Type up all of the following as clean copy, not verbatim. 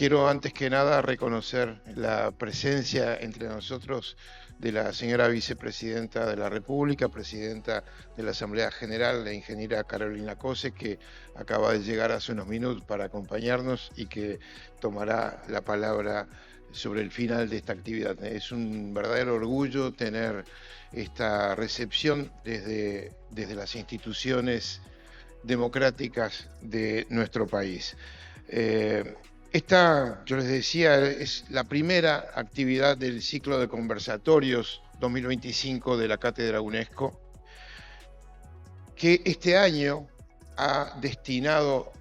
Quiero antes que nada reconocer la presencia entre nosotros de la señora vicepresidenta de la República, presidenta de la Asamblea General, la ingeniera Carolina Cose, que acaba de llegar hace unos minutos para acompañarnos y que tomará la palabra sobre el final de esta actividad. Es un verdadero orgullo tener esta recepción desde las instituciones democráticas de nuestro país. Esta, yo les decía, es la primera actividad del ciclo de conversatorios 2025 de la Cátedra UNESCO, que este año ha destinado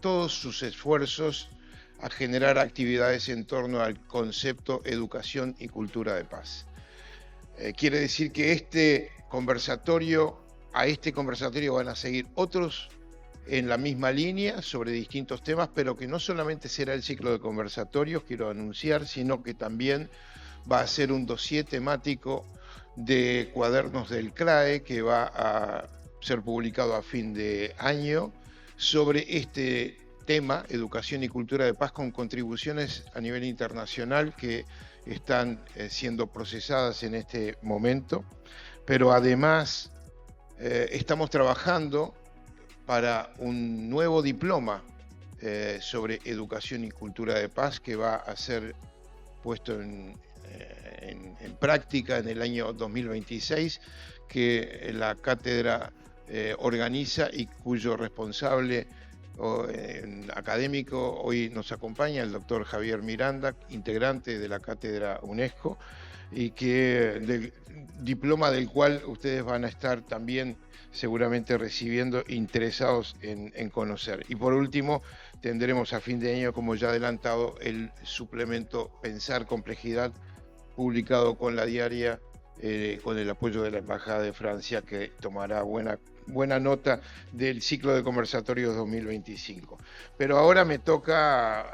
todos sus esfuerzos a generar actividades en torno al concepto educación y cultura de paz. Quiere decir que a este conversatorio van a seguir otros en la misma línea sobre distintos temas, pero que no solamente será el ciclo de conversatorios, quiero anunciar, sino que también va a ser un dossier temático de cuadernos del CRAE que va a ser publicado a fin de año sobre este tema, educación y cultura de paz, con contribuciones a nivel internacional que están siendo procesadas en este momento, pero además estamos trabajando para un nuevo diploma sobre educación y cultura de paz que va a ser puesto en práctica en el año 2026, que la cátedra organiza y cuyo responsable académico hoy nos acompaña, el doctor Javier Miranda, integrante de la cátedra UNESCO, y que del diploma del cual ustedes van a estar también seguramente recibiendo, interesados en conocer. Y por último, tendremos a fin de año, como ya adelantado, el suplemento Pensar Complejidad, publicado con la diaria, con el apoyo de la Embajada de Francia, que tomará buena nota del ciclo de conversatorios 2025. Pero ahora me toca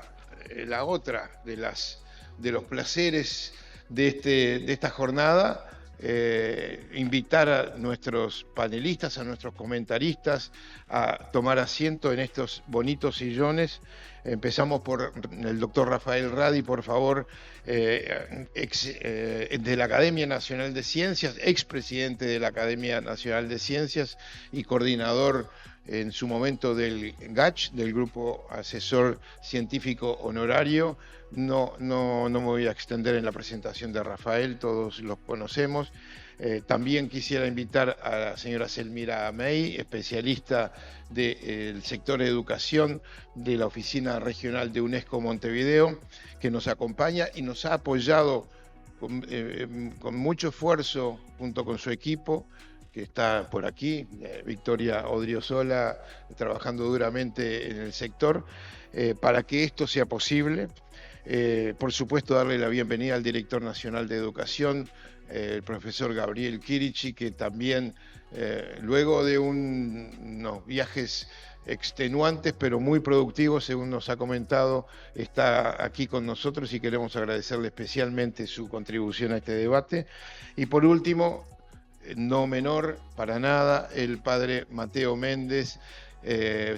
la otra de los placeres de esta jornada, invitar a nuestros panelistas, a nuestros comentaristas a tomar asiento en estos bonitos sillones. Empezamos por el doctor Rafael Radi, por favor, de la Academia Nacional de Ciencias, expresidente de la Academia Nacional de Ciencias y coordinador en su momento del GACH, del Grupo Asesor Científico Honorario. No me voy a extender en la presentación de Rafael, todos los conocemos. También quisiera invitar a la señora Selmira Amey, especialista del sector de educación de la Oficina Regional de UNESCO Montevideo, que nos acompaña y nos ha apoyado con mucho esfuerzo junto con su equipo, que está por aquí, Victoria Odriozola, trabajando duramente en el sector, para que esto sea posible. Por supuesto, darle la bienvenida al director nacional de educación, el profesor Gabriel Chirichi, que también, luego de unos viajes extenuantes pero muy productivos, según nos ha comentado, está aquí con nosotros y queremos agradecerle especialmente su contribución a este debate. Y por último, no menor para nada, el padre Mateo Méndez,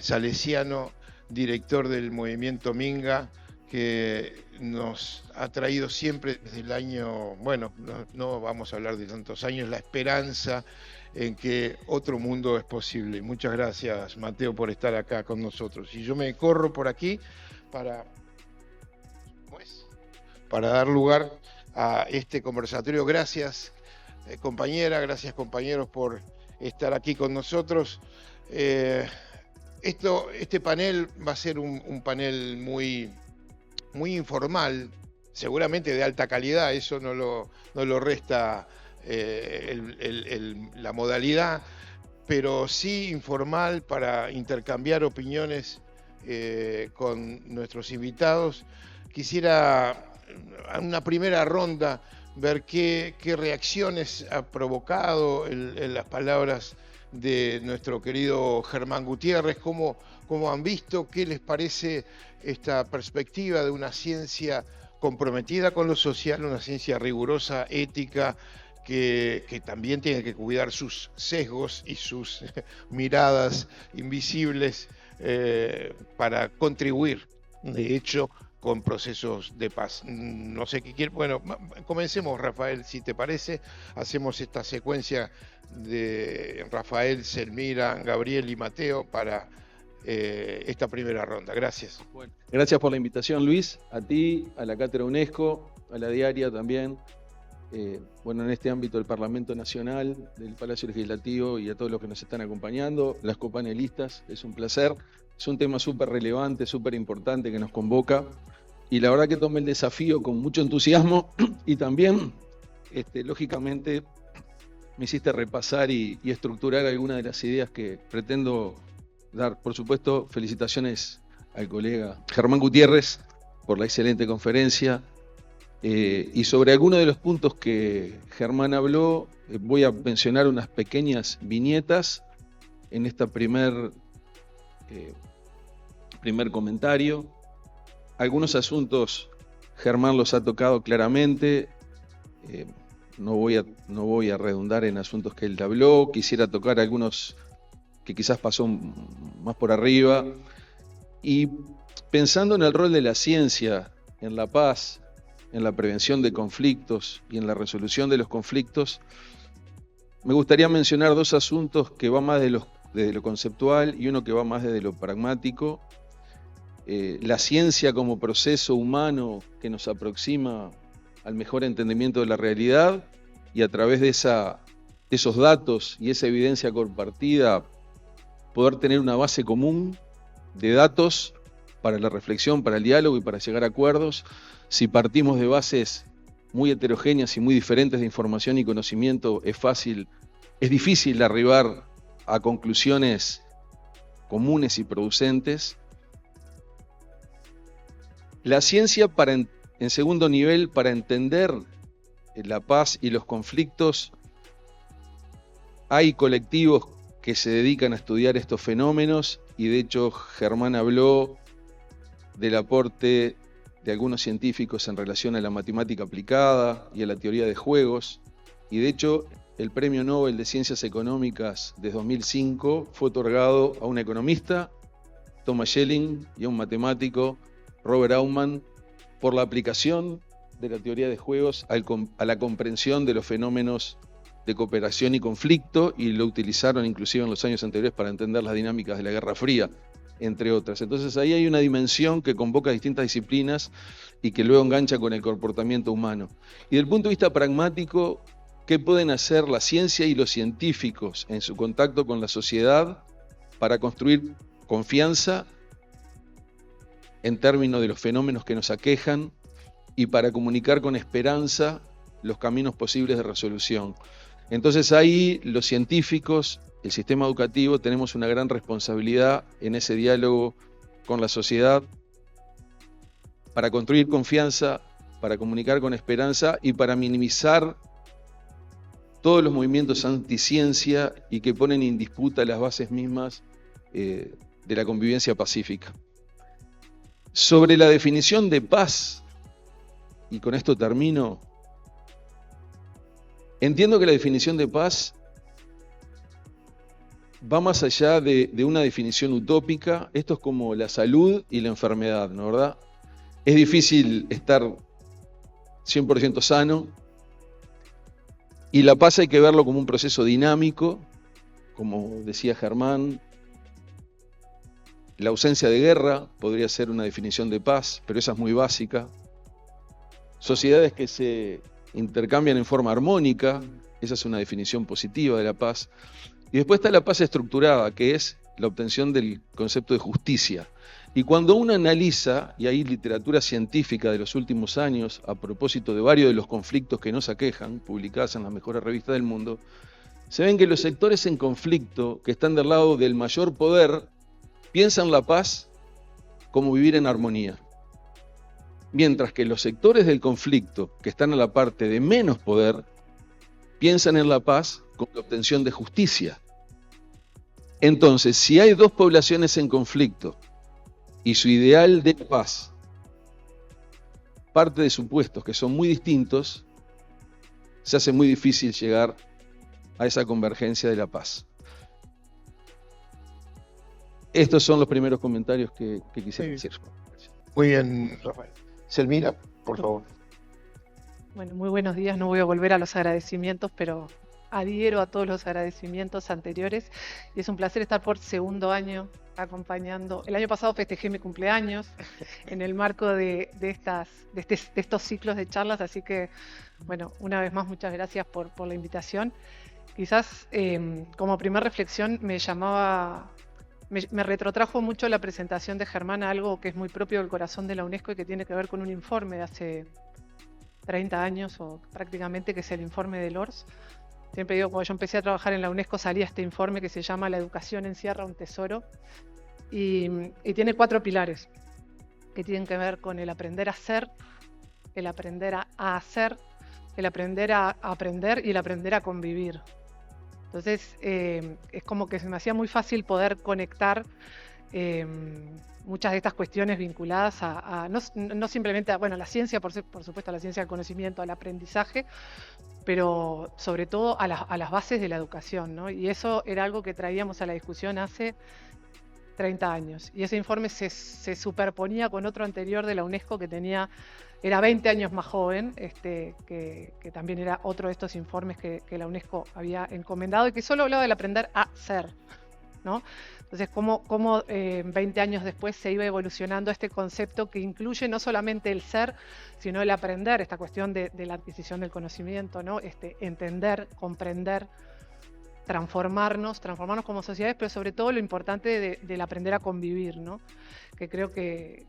salesiano, director del movimiento Minga, que nos ha traído siempre desde el año, bueno, no vamos a hablar de tantos años, la esperanza en que otro mundo es posible. Muchas gracias, Mateo, por estar acá con nosotros. Y yo me corro por aquí para dar lugar a este conversatorio. Gracias, compañera, gracias, compañeros, por estar aquí con nosotros. Este panel va a ser un panel muy informal, seguramente de alta calidad, eso no lo resta la modalidad, pero sí informal para intercambiar opiniones con nuestros invitados. Quisiera, en una primera ronda, ver qué reacciones ha provocado en las palabras de nuestro querido Germán Gutiérrez, cómo han visto, qué les parece esta perspectiva de una ciencia comprometida con lo social, una ciencia rigurosa, ética, que también tiene que cuidar sus sesgos y sus miradas invisibles para contribuir, de hecho, con procesos de paz. No sé qué quiere. Bueno, comencemos, Rafael, si te parece. Hacemos esta secuencia de Rafael, Selmira, Gabriel y Mateo para esta primera ronda. Gracias. Bueno, gracias por la invitación, Luis, a ti, a la Cátedra UNESCO, a la Diaria también. Bueno, en este ámbito del Parlamento Nacional, del Palacio Legislativo y a todos los que nos están acompañando, las copanelistas, es un placer. Es un tema súper relevante, súper importante que nos convoca. Y la verdad que tomé el desafío con mucho entusiasmo y también, lógicamente, me hiciste repasar y estructurar algunas de las ideas que pretendo dar. Por supuesto, felicitaciones al colega Germán Gutiérrez por la excelente conferencia. Y sobre algunos de los puntos que Germán habló, voy a mencionar unas pequeñas viñetas en esta primer comentario. Algunos asuntos Germán los ha tocado claramente. No voy a redundar en asuntos que él habló. Quisiera tocar algunos que quizás pasó más por arriba. Y pensando en el rol de la ciencia, en la paz, en la prevención de conflictos y en la resolución de los conflictos, me gustaría mencionar dos asuntos que van más desde lo conceptual y uno que va más desde lo pragmático. La ciencia como proceso humano que nos aproxima al mejor entendimiento de la realidad y a través de esos datos y esa evidencia compartida poder tener una base común de datos para la reflexión, para el diálogo y para llegar a acuerdos. Si partimos de bases muy heterogéneas y muy diferentes de información y conocimiento, es difícil arribar a conclusiones comunes y producentes. La ciencia, en segundo nivel, para entender la paz y los conflictos, hay colectivos que se dedican a estudiar estos fenómenos y de hecho Germán habló del aporte de algunos científicos en relación a la matemática aplicada y a la teoría de juegos, y de hecho el Premio Nobel de Ciencias Económicas de 2005 fue otorgado a un economista, Thomas Schelling, y a un matemático, Robert Aumann, por la aplicación de la teoría de juegos a la comprensión de los fenómenos de cooperación y conflicto, y lo utilizaron inclusive en los años anteriores para entender las dinámicas de la Guerra Fría, entre otras. Entonces ahí hay una dimensión que convoca distintas disciplinas y que luego engancha con el comportamiento humano. Y desde el punto de vista pragmático, ¿qué pueden hacer la ciencia y los científicos en su contacto con la sociedad para construir confianza en términos de los fenómenos que nos aquejan y para comunicar con esperanza los caminos posibles de resolución? Entonces ahí los científicos, el sistema educativo, tenemos una gran responsabilidad en ese diálogo con la sociedad para construir confianza, para comunicar con esperanza y para minimizar todos los movimientos anticiencia y que ponen en disputa las bases mismas de la convivencia pacífica. Sobre la definición de paz, y con esto termino, entiendo que la definición de paz va más allá de una definición utópica. Esto es como la salud y la enfermedad, ¿no, verdad? Es difícil estar 100% sano, y la paz hay que verlo como un proceso dinámico, como decía Germán. La ausencia de guerra podría ser una definición de paz, pero esa es muy básica. Sociedades que se intercambian en forma armónica, esa es una definición positiva de la paz. Y después está la paz estructurada, que es la obtención del concepto de justicia. Y cuando uno analiza, y hay literatura científica de los últimos años a propósito de varios de los conflictos que nos aquejan, publicadas en las mejores revistas del mundo, se ven que los sectores en conflicto, que están del lado del mayor poder, piensan la paz como vivir en armonía. Mientras que los sectores del conflicto, que están a la parte de menos poder, piensan en la paz como la obtención de justicia. Entonces, si hay dos poblaciones en conflicto y su ideal de paz parte de supuestos que son muy distintos, se hace muy difícil llegar a esa convergencia de la paz. Estos son los primeros comentarios que quisiera decir. Muy bien, Rafael. Selmira, por favor. Bueno, muy buenos días. No voy a volver a los agradecimientos, pero adhiero a todos los agradecimientos anteriores. Y es un placer estar por segundo año acompañando. El año pasado festejé mi cumpleaños en el marco de estos ciclos de charlas. Así que, bueno, una vez más, muchas gracias por la invitación. Quizás como primera reflexión me retrotrajo mucho la presentación de Germán a algo que es muy propio del corazón de la UNESCO y que tiene que ver con un informe de hace 30 años o prácticamente, que es el informe del ORS. Siempre digo, cuando yo empecé a trabajar en la UNESCO salía este informe que se llama La educación encierra un tesoro y tiene 4 pilares que tienen que ver con el aprender a ser, el aprender a hacer, el aprender a aprender y el aprender a convivir. Entonces es como que se me hacía muy fácil poder conectar muchas de estas cuestiones vinculadas no simplemente a la ciencia, por supuesto, a la ciencia del conocimiento, al aprendizaje, pero sobre todo a las bases de la educación, ¿no? Y eso era algo que traíamos a la discusión hace 30 años. Y ese informe se superponía con otro anterior de la UNESCO que era 20 años más joven, que también era otro de estos informes que la UNESCO había encomendado y que solo hablaba del aprender a ser, ¿no? Entonces, cómo 20 años después se iba evolucionando este concepto que incluye no solamente el ser, sino el aprender, esta cuestión de la adquisición del conocimiento, ¿no? Entender, comprender, transformarnos como sociedades, pero sobre todo lo importante del aprender a convivir, ¿no? Que creo que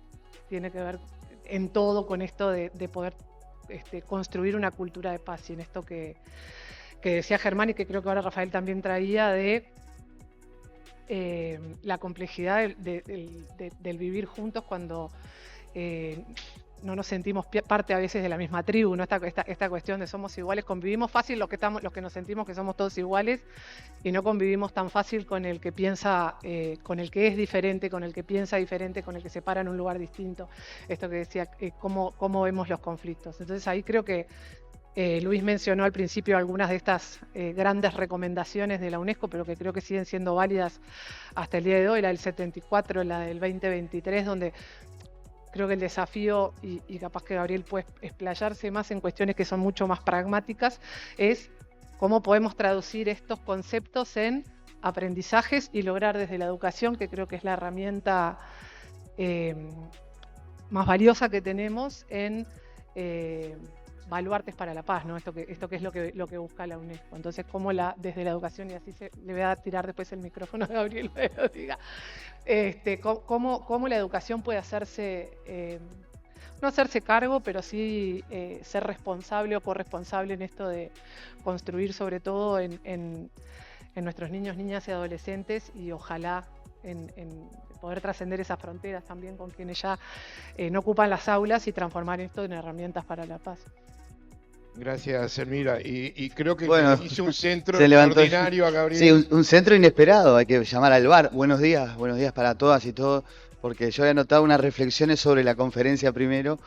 tiene que ver en todo con esto de poder construir una cultura de paz, y en esto que decía Germán y que creo que ahora Rafael también traía de la complejidad del vivir juntos cuando no nos sentimos parte a veces de la misma tribu, ¿no? Esta cuestión de somos iguales, convivimos fácil los que nos sentimos que somos todos iguales y no convivimos tan fácil con el que piensa, con el que es diferente, con el que piensa diferente, con el que se para en un lugar distinto. Esto que decía, cómo vemos los conflictos. Entonces ahí creo que Luis mencionó al principio algunas de estas grandes recomendaciones de la UNESCO, pero que creo que siguen siendo válidas hasta el día de hoy, la del 74, la del 2023, donde creo que el desafío, y capaz que Gabriel puede explayarse más en cuestiones que son mucho más pragmáticas, es cómo podemos traducir estos conceptos en aprendizajes y lograr desde la educación, que creo que es la herramienta más valiosa que tenemos en baluartes para la paz, ¿no? Esto que es lo que busca la UNESCO. Entonces, cómo desde la educación, y así le voy a tirar después el micrófono a Gabriel, lo diga, cómo la educación puede no hacerse cargo, pero sí ser responsable o corresponsable en esto de construir, sobre todo en nuestros niños, niñas y adolescentes, y ojalá en poder trascender esas fronteras también con quienes ya no ocupan las aulas y transformar esto en herramientas para la paz. Gracias, Elmira. Y creo que hizo un centro extraordinario a Gabriel. Sí, un centro inesperado. Hay que llamar al bar. Buenos días para todas y todos. Porque yo he anotado unas reflexiones sobre la conferencia primero,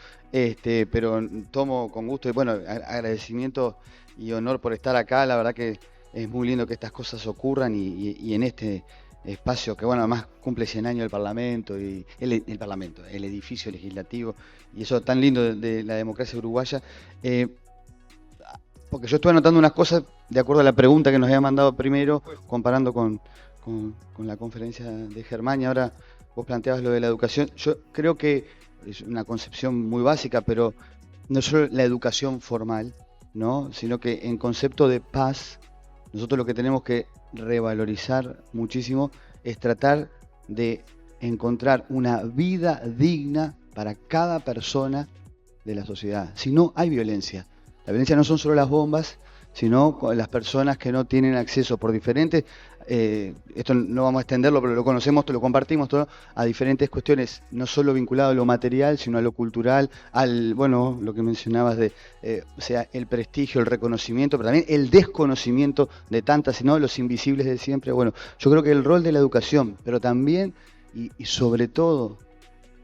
pero tomo con gusto y agradecimiento y honor por estar acá. La verdad que es muy lindo que estas cosas ocurran y en este espacio que además cumple 100 años el Parlamento y el edificio legislativo, y eso tan lindo de la democracia uruguaya. Porque yo estuve anotando unas cosas de acuerdo a la pregunta que nos había mandado primero, comparando con la conferencia de Germán, y ahora vos planteabas lo de la educación. Yo creo que es una concepción muy básica, pero no solo la educación formal, ¿no? Sino que en concepto de paz, nosotros lo que tenemos que revalorizar muchísimo es tratar de encontrar una vida digna para cada persona de la sociedad. Si no hay violencia. La violencia no son solo las bombas, sino las personas que no tienen acceso por diferentes, esto no vamos a extenderlo, pero lo conocemos, lo compartimos todo, a diferentes cuestiones, no solo vinculado a lo material, sino a lo cultural, lo que mencionabas sea el prestigio, el reconocimiento, pero también el desconocimiento de tantas, sino los invisibles de siempre. Bueno, yo creo que el rol de la educación, pero también y sobre todo,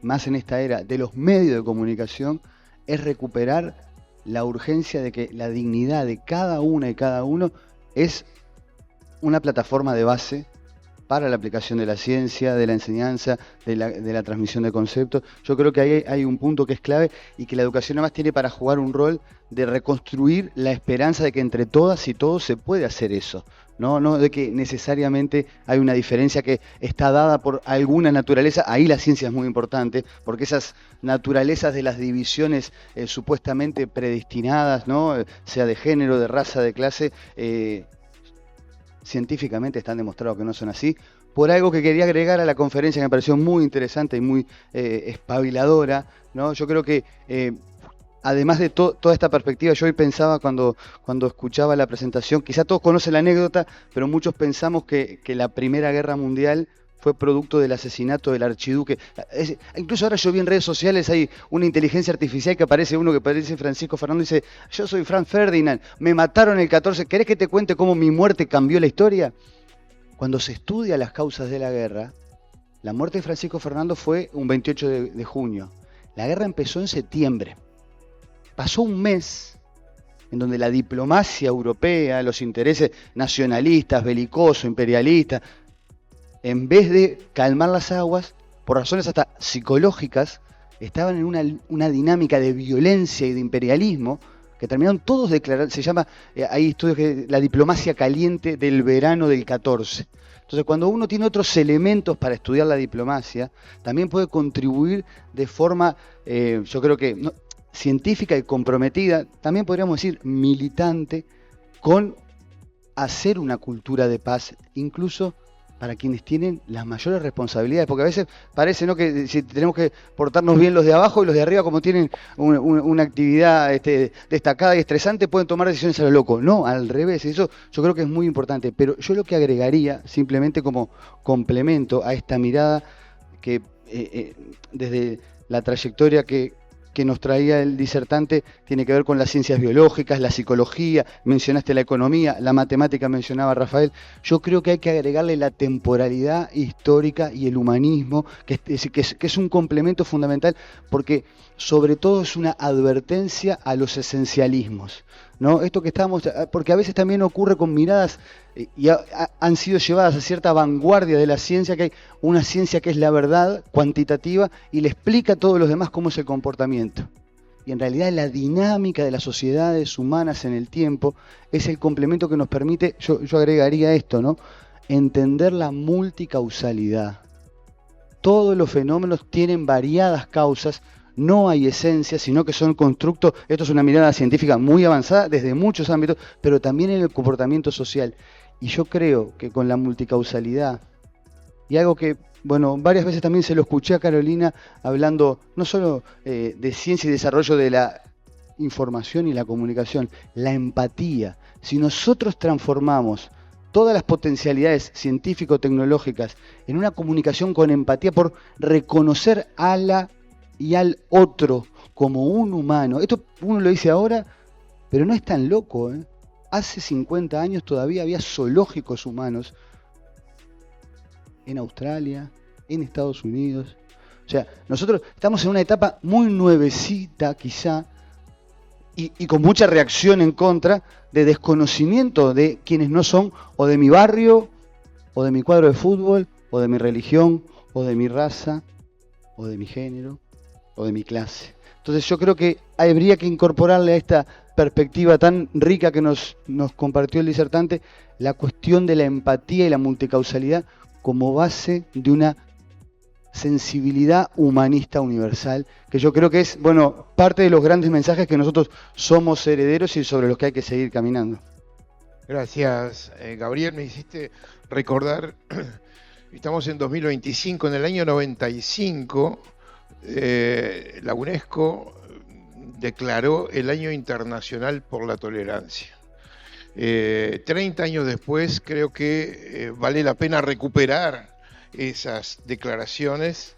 más en esta era, de los medios de comunicación, es recuperar la urgencia de que la dignidad de cada una y cada uno es una plataforma de base para la aplicación de la ciencia, de la enseñanza, de la transmisión de conceptos. Yo creo que ahí hay un punto que es clave y que la educación además tiene para jugar un rol de reconstruir la esperanza de que entre todas y todos se puede hacer eso. No de que necesariamente hay una diferencia que está dada por alguna naturaleza. Ahí la ciencia es muy importante, porque esas naturalezas de las divisiones supuestamente predestinadas, ¿no? Sea de género, de raza, de clase, científicamente están demostrados que no son así. Por algo que quería agregar a la conferencia que me pareció muy interesante y muy espabiladora, ¿no? Yo creo que además de toda esta perspectiva, yo hoy pensaba cuando escuchaba la presentación, quizá todos conocen la anécdota, pero muchos pensamos que la Primera Guerra Mundial fue producto del asesinato del archiduque. Incluso ahora yo vi en redes sociales, hay una inteligencia artificial que aparece, uno que parece Francisco Fernando, y dice, yo soy Franz Ferdinand, me mataron el 14, ¿querés que te cuente cómo mi muerte cambió la historia? Cuando se estudia las causas de la guerra, la muerte de Francisco Fernando fue un 28 de junio. La guerra empezó en septiembre. Pasó un mes en donde la diplomacia europea, los intereses nacionalistas, belicosos, imperialistas, en vez de calmar las aguas, por razones hasta psicológicas, estaban en una dinámica de violencia y de imperialismo que terminaron todos declarando, se llama, hay estudios que la diplomacia caliente del verano del 14. Entonces, cuando uno tiene otros elementos para estudiar la diplomacia, también puede contribuir de forma, yo creo que científica y comprometida, también podríamos decir militante, con hacer una cultura de paz, incluso para quienes tienen las mayores responsabilidades, porque a veces parece, ¿no?, que si tenemos que portarnos bien los de abajo y los de arriba, como tienen una actividad destacada y estresante, pueden tomar decisiones a lo loco. No, al revés, eso yo creo que es muy importante. Pero yo lo que agregaría, simplemente como complemento a esta mirada que desde la trayectoria que nos traía el disertante, tiene que ver con las ciencias biológicas, la psicología, mencionaste la economía, la matemática mencionaba Rafael. Yo creo que hay que agregarle la temporalidad histórica y el humanismo, que es un complemento fundamental, porque sobre todo es una advertencia a los esencialismos, ¿no? Esto que estamos, porque a veces también ocurre con miradas y han sido llevadas a cierta vanguardia de la ciencia, que hay una ciencia que es la verdad cuantitativa y le explica a todos los demás cómo es el comportamiento. Y en realidad la dinámica de las sociedades humanas en el tiempo es el complemento que nos permite, yo agregaría esto, ¿no?, entender la multicausalidad. Todos los fenómenos tienen variadas causas. No hay esencia, sino que son constructos. Esto es una mirada científica muy avanzada desde muchos ámbitos, pero también en el comportamiento social. Y yo creo que con la multicausalidad, y algo que, bueno, varias veces también se lo escuché a Carolina hablando no solo de ciencia y desarrollo de la información y la comunicación, la empatía. Si nosotros transformamos todas las potencialidades científico-tecnológicas en una comunicación con empatía por reconocer a la y al otro como un humano. Esto uno lo dice ahora, pero no es tan loco, ¿eh? Hace 50 años todavía había zoológicos humanos en Australia, en Estados Unidos. O sea, nosotros estamos en una etapa muy nuevecita quizá, y con mucha reacción en contra, de desconocimiento de quienes no son, o de mi barrio, o de mi cuadro de fútbol, o de mi religión, o de mi raza, o de mi género, o de mi clase. Entonces yo creo que habría que incorporarle a esta perspectiva tan rica que nos compartió el disertante, la cuestión de la empatía y la multicausalidad como base de una sensibilidad humanista universal, que yo creo que es, bueno, parte de los grandes mensajes que nosotros somos herederos y sobre los que hay que seguir caminando. Gracias, Gabriel, me hiciste recordar, estamos en 2025, en el año 95, la UNESCO declaró el Año Internacional por la Tolerancia. 30 años después creo que vale la pena recuperar esas declaraciones.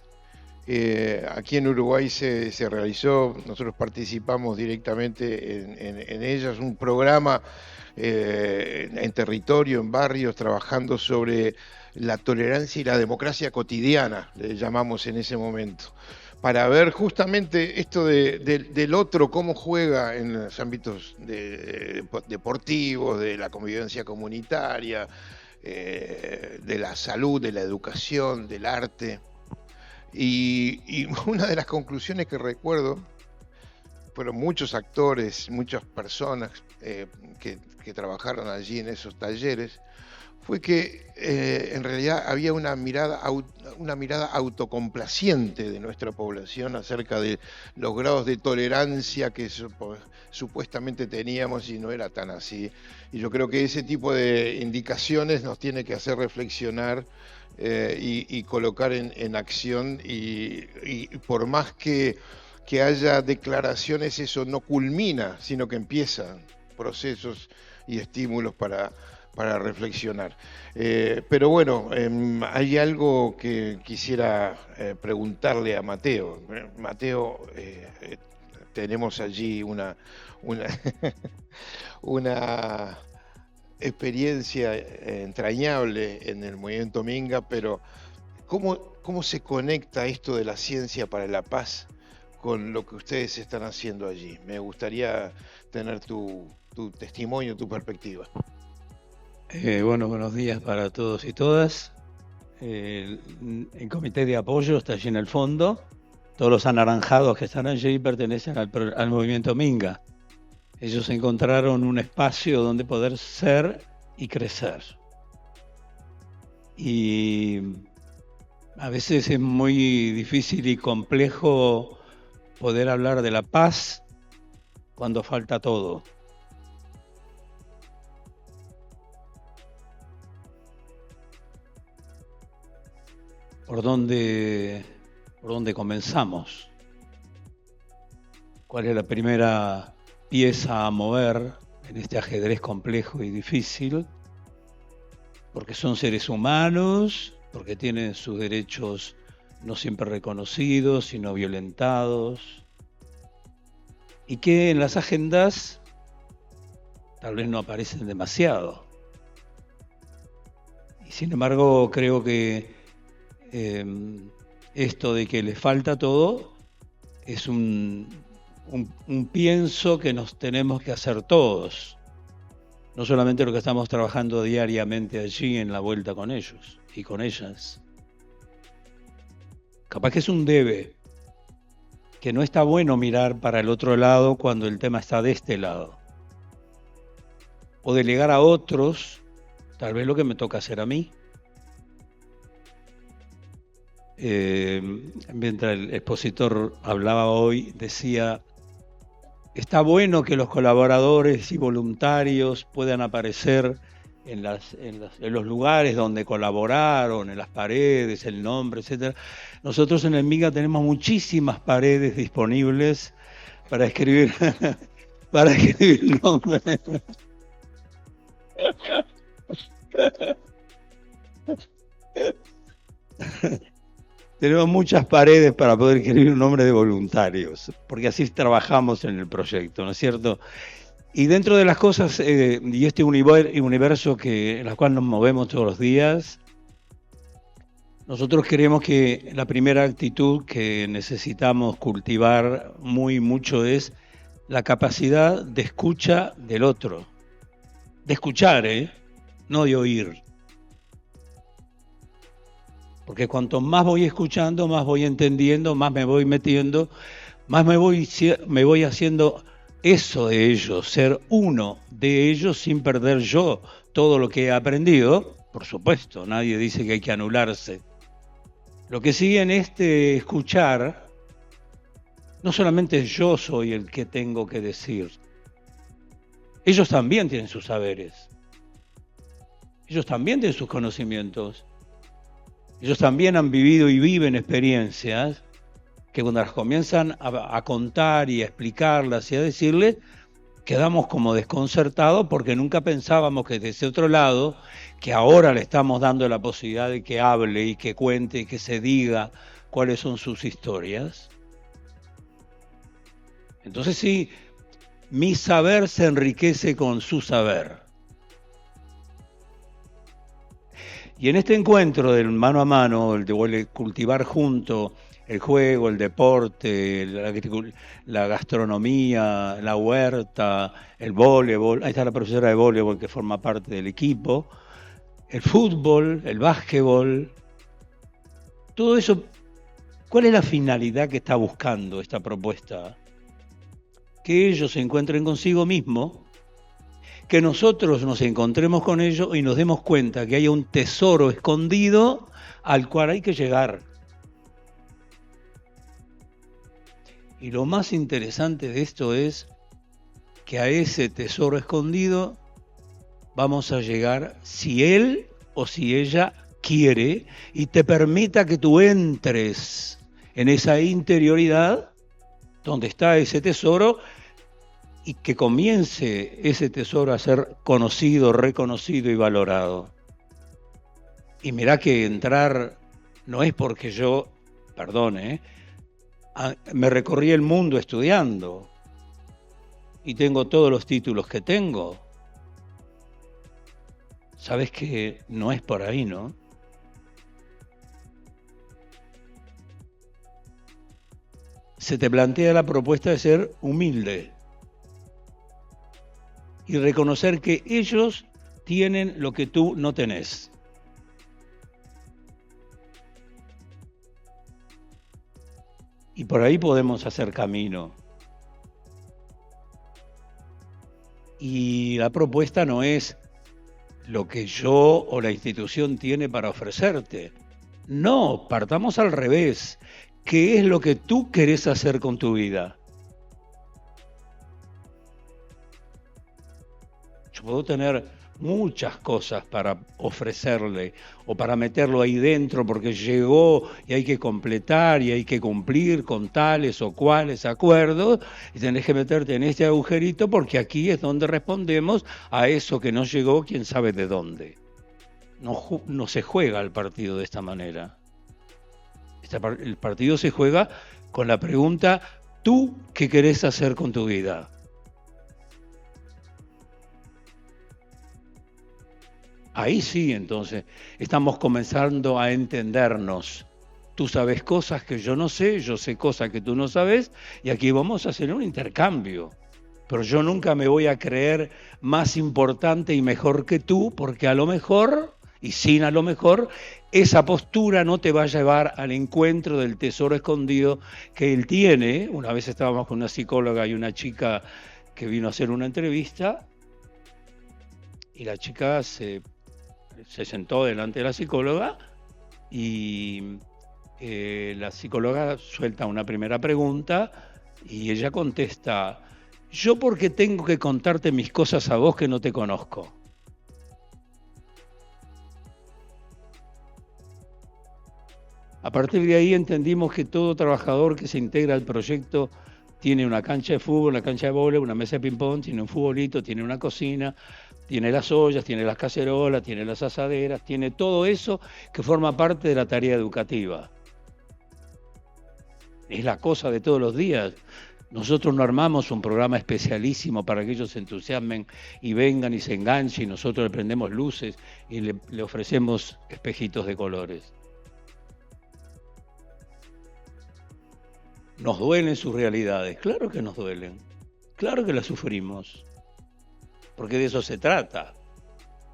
Aquí en Uruguay se realizó, nosotros participamos directamente en ellas, un programa en territorio, en barrios, trabajando sobre la tolerancia y la democracia cotidiana, le llamamos en ese momento, para ver justamente esto del otro, cómo juega en los ámbitos deportivos, de la convivencia comunitaria, de la salud, de la educación, del arte. Y una de las conclusiones que recuerdo, fueron muchos actores, muchas personas que trabajaron allí en esos talleres, fue que en realidad había una mirada autocomplaciente de nuestra población acerca de los grados de tolerancia que supuestamente teníamos, y no era tan así. Y yo creo que ese tipo de indicaciones nos tiene que hacer reflexionar y colocar en acción, y por más que haya declaraciones, eso no culmina, sino que empiezan procesos y estímulos para reflexionar. Pero bueno, hay algo que quisiera preguntarle a Mateo. Mateo, tenemos allí una una experiencia entrañable en el movimiento Minga, pero ¿cómo se conecta esto de la ciencia para la paz con lo que ustedes están haciendo allí? Me gustaría tener tu testimonio, tu perspectiva. Bueno, buenos días para todos y todas. El comité de apoyo está allí en el fondo. Todos los anaranjados que están allí pertenecen al movimiento Minga. Ellos encontraron un espacio donde poder ser y crecer. Y a veces es muy difícil y complejo poder hablar de la paz cuando falta todo. ¿Por dónde comenzamos? ¿Cuál es la primera pieza a mover en este ajedrez complejo y difícil? Porque son seres humanos, porque tienen sus derechos no siempre reconocidos, sino violentados, y que en las agendas tal vez no aparecen demasiado. Y sin embargo, creo que esto de que le falta todo es un pienso que nos tenemos que hacer todos, no solamente lo que estamos trabajando diariamente allí en la vuelta con ellos y con ellas. Capaz que es un debe, que no está bueno mirar para el otro lado cuando el tema está de este lado, o delegar a otros tal vez lo que me toca hacer a mí. Mientras el expositor hablaba hoy, decía: está bueno que los colaboradores y voluntarios puedan aparecer en los lugares donde colaboraron, en las paredes, el nombre, etc. Nosotros en el Minga tenemos muchísimas paredes disponibles para escribir nombres. Tenemos muchas paredes para poder escribir un nombre de voluntarios, porque así trabajamos en el proyecto, ¿no es cierto? Y dentro de las cosas, y este universo en el cual nos movemos todos los días, nosotros creemos que la primera actitud que necesitamos cultivar mucho es la capacidad de escucha del otro. De escuchar, no de oír. Porque cuanto más voy escuchando, más voy entendiendo, más me voy metiendo, más me voy haciendo eso de ellos, ser uno de ellos sin perder yo todo lo que he aprendido. Por supuesto, nadie dice que hay que anularse. Lo que sigue en este escuchar, no solamente yo soy el que tengo que decir. Ellos también tienen sus saberes. Ellos también tienen sus conocimientos. Ellos también han vivido y viven experiencias que cuando las comienzan a contar y a explicarlas y a decirles, quedamos como desconcertados porque nunca pensábamos que desde otro lado, que ahora le estamos dando la posibilidad de que hable y que cuente y que se diga cuáles son sus historias. Entonces sí, mi saber se enriquece con su saber. Y en este encuentro del mano a mano, el de cultivar junto el juego, el deporte, la gastronomía, la huerta, el voleibol, ahí está la profesora de voleibol que forma parte del equipo, el fútbol, el básquetbol, todo eso. ¿Cuál es la finalidad que está buscando esta propuesta? Que ellos se encuentren consigo mismos, que nosotros nos encontremos con ellos y nos demos cuenta que hay un tesoro escondido al cual hay que llegar. Y lo más interesante de esto es que a ese tesoro escondido vamos a llegar si él o si ella quiere y te permita que tú entres en esa interioridad donde está ese tesoro y que comience ese tesoro a ser conocido, reconocido y valorado. Y mirá que entrar no es porque yo, perdón, me recorrí el mundo estudiando y tengo todos los títulos que tengo. Sabes que no es por ahí, ¿no? Se te plantea la propuesta de ser humilde y reconocer que ellos tienen lo que tú no tenés. Y por ahí podemos hacer camino. Y la propuesta no es lo que yo o la institución tiene para ofrecerte. No, partamos al revés. ¿Qué es lo que tú querés hacer con tu vida? Yo puedo tener muchas cosas para ofrecerle o para meterlo ahí dentro porque llegó y hay que completar y hay que cumplir con tales o cuales acuerdos y tenés que meterte en este agujerito porque aquí es donde respondemos a eso que no llegó, quién sabe de dónde. No se juega el partido de esta manera. El partido se juega con la pregunta, ¿tú qué querés hacer con tu vida? Ahí sí, entonces, estamos comenzando a entendernos. Tú sabes cosas que yo no sé, yo sé cosas que tú no sabes, y aquí vamos a hacer un intercambio. Pero yo nunca me voy a creer más importante y mejor que tú, porque a lo mejor, y sin a lo mejor, esa postura no te va a llevar al encuentro del tesoro escondido que él tiene. Una vez estábamos con una psicóloga y una chica que vino a hacer una entrevista, y la chica se sentó delante de la psicóloga y la psicóloga suelta una primera pregunta y ella contesta, ¿yo por qué tengo que contarte mis cosas a vos que no te conozco? A partir de ahí entendimos que todo trabajador que se integra al proyecto tiene una cancha de fútbol, una cancha de vóley, una mesa de ping-pong, tiene un futbolito, tiene una cocina, tiene las ollas, tiene las cacerolas, tiene las asaderas, tiene todo eso que forma parte de la tarea educativa. Es la cosa de todos los días. Nosotros no armamos un programa especialísimo para que ellos se entusiasmen y vengan y se enganchen y nosotros le prendemos luces y le ofrecemos espejitos de colores. ¿Nos duelen sus realidades? Claro que nos duelen. Claro que las sufrimos. Porque de eso se trata.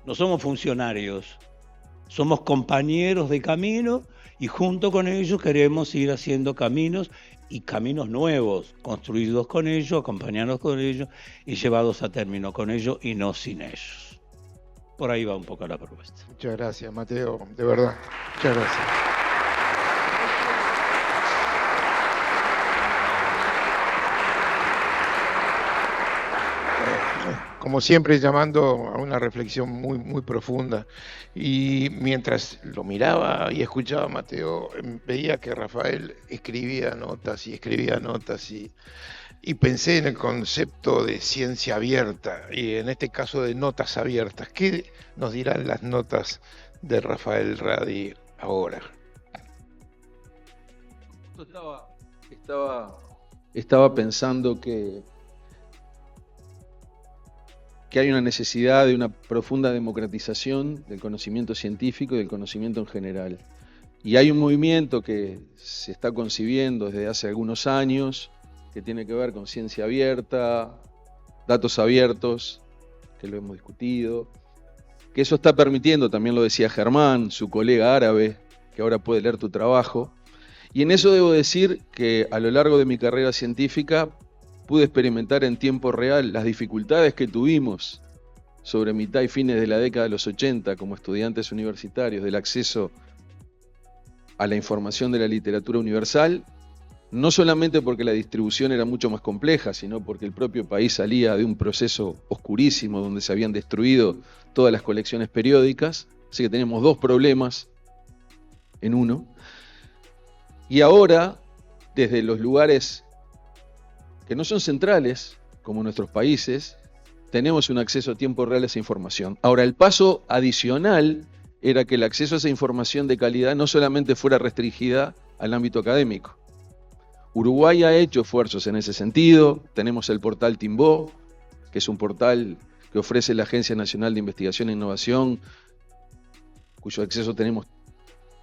No somos funcionarios. Somos compañeros de camino y junto con ellos queremos ir haciendo caminos y caminos nuevos, construidos con ellos, acompañados con ellos y llevados a término con ellos y no sin ellos. Por ahí va un poco la propuesta. Muchas gracias, Mateo, de verdad. Muchas gracias. Como siempre, llamando a una reflexión muy, muy profunda. Y mientras lo miraba y escuchaba a Mateo, veía que Rafael escribía notas y pensé en el concepto de ciencia abierta y en este caso de notas abiertas. ¿Qué nos dirán las notas de Rafael Radi ahora? Estaba pensando que hay una necesidad de una profunda democratización del conocimiento científico y del conocimiento en general. Y hay un movimiento que se está concibiendo desde hace algunos años que tiene que ver con ciencia abierta, datos abiertos, que lo hemos discutido, que eso está permitiendo, también lo decía Germán, su colega árabe, que ahora puede leer tu trabajo. Y en eso debo decir que a lo largo de mi carrera científica pude experimentar en tiempo real las dificultades que tuvimos sobre mitad y fines de la década de los 80 como estudiantes universitarios del acceso a la información de la literatura universal, no solamente porque la distribución era mucho más compleja, sino porque el propio país salía de un proceso oscurísimo donde se habían destruido todas las colecciones periódicas, así que tenemos dos problemas en uno. Y ahora, desde los lugares que no son centrales, como nuestros países, tenemos un acceso a tiempo real a esa información. Ahora, el paso adicional era que el acceso a esa información de calidad no solamente fuera restringida al ámbito académico. Uruguay ha hecho esfuerzos en ese sentido. Tenemos el portal Timbó, que es un portal que ofrece la Agencia Nacional de Investigación e Innovación, cuyo acceso tenemos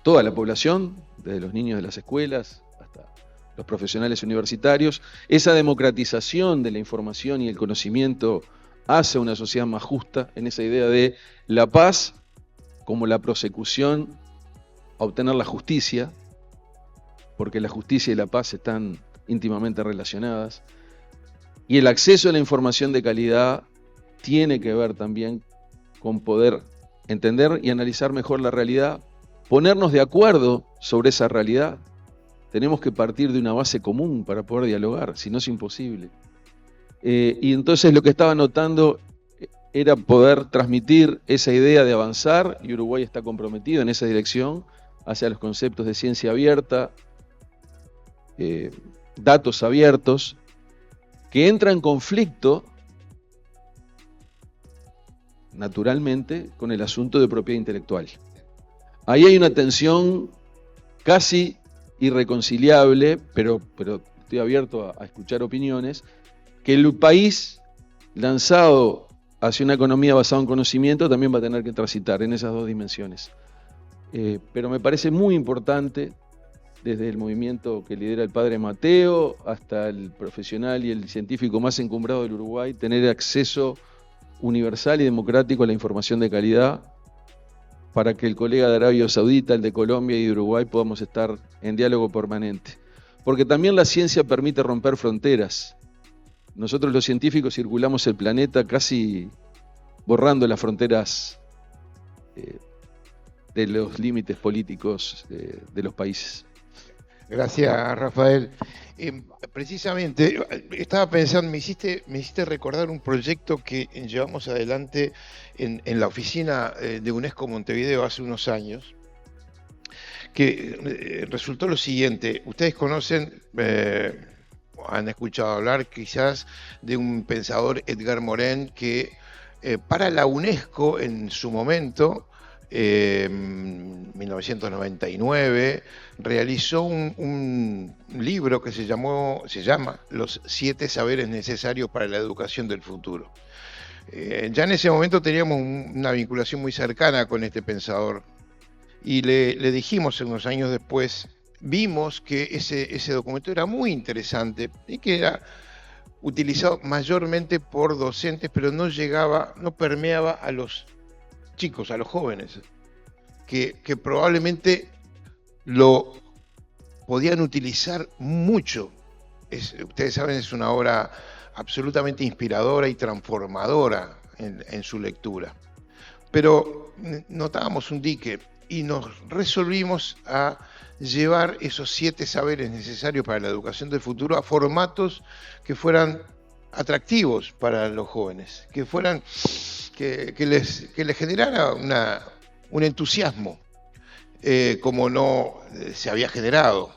toda la población, desde los niños de las escuelas hasta los profesionales universitarios. Esa democratización de la información y el conocimiento hace una sociedad más justa en esa idea de la paz como la prosecución a obtener la justicia, porque la justicia y la paz están íntimamente relacionadas. Y el acceso a la información de calidad tiene que ver también con poder entender y analizar mejor la realidad, ponernos de acuerdo sobre esa realidad. Tenemos que partir de una base común para poder dialogar, si no es imposible. Y entonces lo que estaba notando era poder transmitir esa idea de avanzar, y Uruguay está comprometido en esa dirección, hacia los conceptos de ciencia abierta, datos abiertos, que entra en conflicto, naturalmente, con el asunto de propiedad intelectual. Ahí hay una tensión casi irreconciliable, pero estoy abierto a escuchar opiniones, que el país lanzado hacia una economía basada en conocimiento también va a tener que transitar en esas dos dimensiones. Pero me parece muy importante, desde el movimiento que lidera el padre Mateo hasta el profesional y el científico más encumbrado del Uruguay, tener acceso universal y democrático a la información de calidad, para que el colega de Arabia Saudita, el de Colombia y de Uruguay podamos estar en diálogo permanente. Porque también la ciencia permite romper fronteras. Nosotros los científicos circulamos el planeta casi borrando las fronteras de los límites políticos de los países. Gracias, Rafael. Precisamente, estaba pensando, me hiciste recordar un proyecto que llevamos adelante en la oficina de UNESCO Montevideo hace unos años, que resultó lo siguiente. Ustedes conocen, han escuchado hablar quizás de un pensador, Edgar Morin, que para la UNESCO en su momento, 1999, realizó un libro que se llama Los 7 saberes necesarios para la educación del futuro. Ya en ese momento teníamos una vinculación muy cercana con este pensador y le dijimos unos años después, vimos que ese documento era muy interesante y que era utilizado mayormente por docentes, pero no permeaba a los chicos, a los jóvenes, que probablemente lo podían utilizar mucho. Ustedes saben, es una obra absolutamente inspiradora y transformadora en su lectura. Pero notábamos un dique y nos resolvimos a llevar esos 7 saberes necesarios para la educación del futuro a formatos que fueran atractivos para los jóvenes, que les generara un entusiasmo, como no se había generado.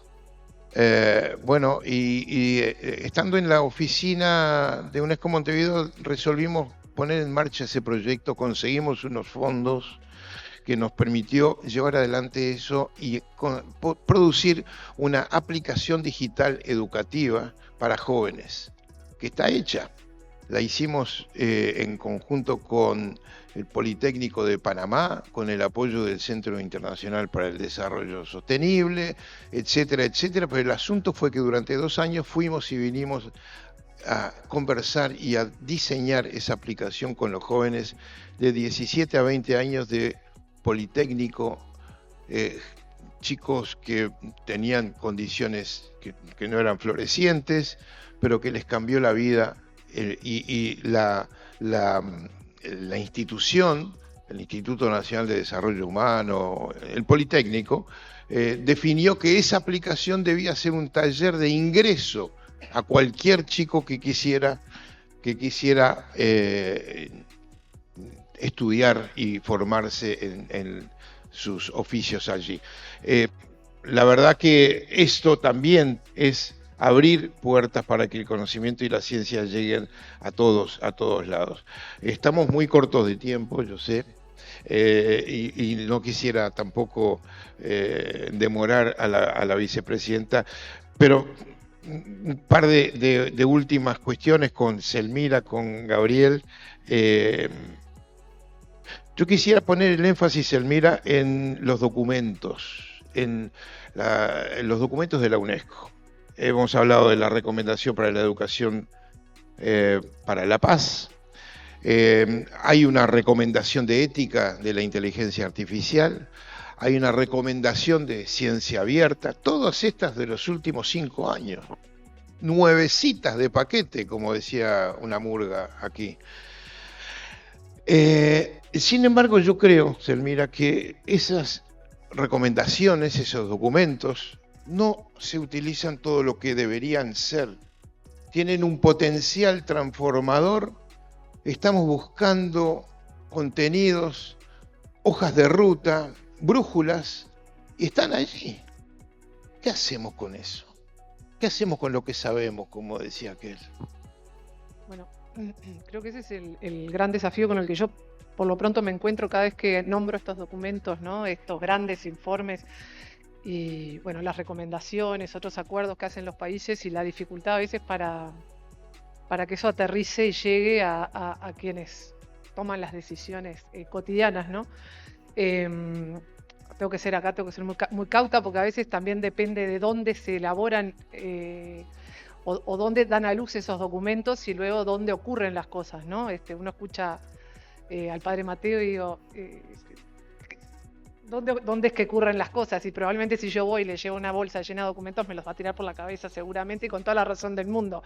Estando en la oficina de UNESCO Montevideo, resolvimos poner en marcha ese proyecto, conseguimos unos fondos que nos permitió llevar adelante eso y producir una aplicación digital educativa para jóvenes, que está hecha. La hicimos en conjunto con el Politécnico de Panamá, con el apoyo del Centro Internacional para el Desarrollo Sostenible, etcétera, etcétera. Pero el asunto fue que durante 2 años fuimos y vinimos a conversar y a diseñar esa aplicación con los jóvenes de 17 a 20 años de Politécnico, chicos que tenían condiciones que no eran florecientes, pero que les cambió la vida, y la institución, el Instituto Nacional de Desarrollo Humano, el Politécnico, definió que esa aplicación debía ser un taller de ingreso a cualquier chico que quisiera estudiar y formarse en sus oficios allí. La verdad que esto también es abrir puertas para que el conocimiento y la ciencia lleguen a todos lados. Estamos muy cortos de tiempo, yo sé, y no quisiera tampoco demorar a la vicepresidenta, pero un par de últimas cuestiones con Selmira, con Gabriel. Yo quisiera poner el énfasis, Selmira, en los documentos, en los documentos de la UNESCO. Hemos hablado de la recomendación para la educación para la paz. Hay una recomendación de ética de la inteligencia artificial. Hay una recomendación de ciencia abierta. Todas estas de los últimos 5 años. Nuevecitas de paquete, como decía una murga aquí. Sin embargo, yo creo, Selmira, que esas recomendaciones, esos documentos, no se utilizan todo lo que deberían ser. Tienen un potencial transformador. Estamos buscando contenidos, hojas de ruta, brújulas, y están allí. ¿Qué hacemos con eso? ¿Qué hacemos con lo que sabemos, como decía aquel? Bueno, creo que ese es el gran desafío con el que yo por lo pronto me encuentro cada vez que nombro estos documentos, ¿no? Estos grandes informes y bueno, las recomendaciones, otros acuerdos que hacen los países y la dificultad a veces para que eso aterrice y llegue a quienes toman las decisiones cotidianas, ¿no? Tengo que ser muy cauta porque a veces también depende de dónde se elaboran o dónde dan a luz esos documentos y luego dónde ocurren las cosas, ¿no? Uno escucha al padre Mateo y digo, ¿dónde es que ocurren las cosas? Y probablemente si yo voy y le llevo una bolsa llena de documentos me los va a tirar por la cabeza seguramente y con toda la razón del mundo.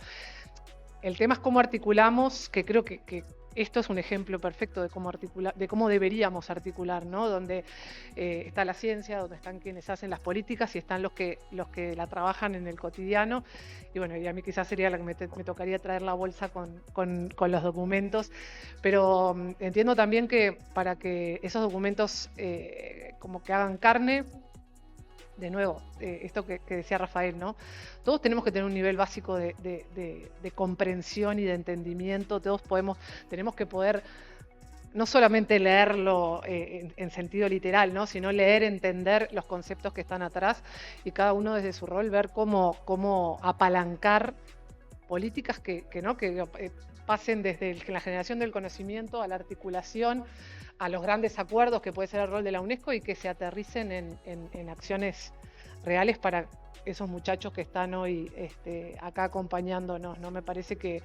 El tema es cómo articulamos, que creo que esto es un ejemplo perfecto de cómo articular, de cómo deberíamos articular, ¿no? Donde está la ciencia, donde están quienes hacen las políticas y están los que la trabajan en el cotidiano. Y bueno, y a mí quizás sería la que me tocaría traer la bolsa con los documentos. Pero entiendo también que para que esos documentos como que hagan carne, de nuevo, esto que decía Rafael, ¿no? Todos tenemos que tener un nivel básico de comprensión y de entendimiento. Todos tenemos que poder no solamente leerlo en sentido literal, ¿no? Sino leer, entender los conceptos que están atrás y cada uno desde su rol ver cómo apalancar políticas que pasen desde la generación del conocimiento a la articulación, a los grandes acuerdos que puede ser el rol de la UNESCO y que se aterricen en acciones reales para esos muchachos que están hoy acá acompañándonos, ¿no? Me parece que,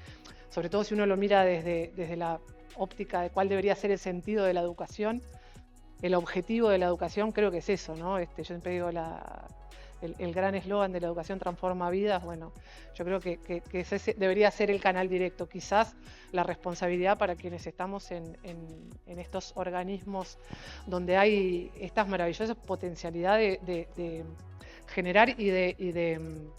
sobre todo si uno lo mira desde la óptica de cuál debería ser el sentido de la educación, el objetivo de la educación, creo que es eso, ¿no? Yo siempre digo el gran eslogan de la educación transforma vidas. Bueno, yo creo que ese debería ser el canal directo, quizás la responsabilidad para quienes estamos en estos organismos donde hay estas maravillosas potencialidades de generar y de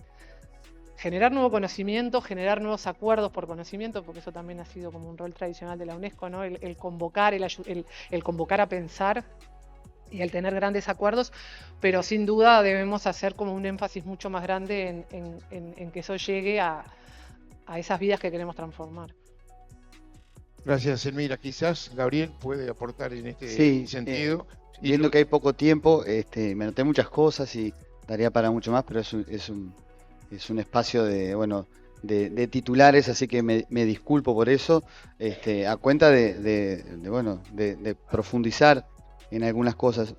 generar nuevo conocimiento, generar nuevos acuerdos por conocimiento, porque eso también ha sido como un rol tradicional de la UNESCO, ¿no? El convocar, el convocar a pensar y el tener grandes acuerdos, pero sin duda debemos hacer como un énfasis mucho más grande en que eso llegue a esas vidas que queremos transformar. Gracias, Selmira. Quizás Gabriel puede aportar en este sentido. Viendo que hay poco tiempo, me anoté muchas cosas y daría para mucho más, pero es un espacio de titulares, así que me disculpo por eso, a cuenta de profundizar en algunas cosas.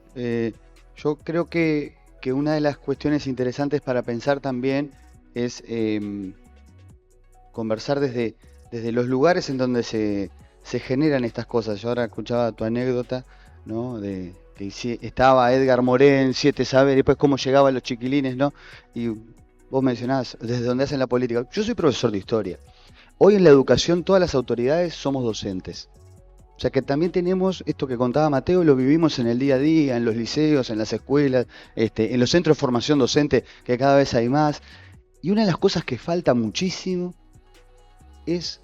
Yo creo que una de las cuestiones interesantes para pensar también es conversar desde los lugares en donde se generan estas cosas. Yo ahora escuchaba tu anécdota, ¿no? De que estaba Edgar Morén, 7 Saberes, después cómo llegaban los chiquilines, ¿no? Y vos mencionabas desde dónde hacen la política. Yo soy profesor de historia. Hoy en la educación todas las autoridades somos docentes. O sea que también tenemos esto que contaba Mateo, lo vivimos en el día a día, en los liceos, en las escuelas, en los centros de formación docente, que cada vez hay más. Y una de las cosas que falta muchísimo es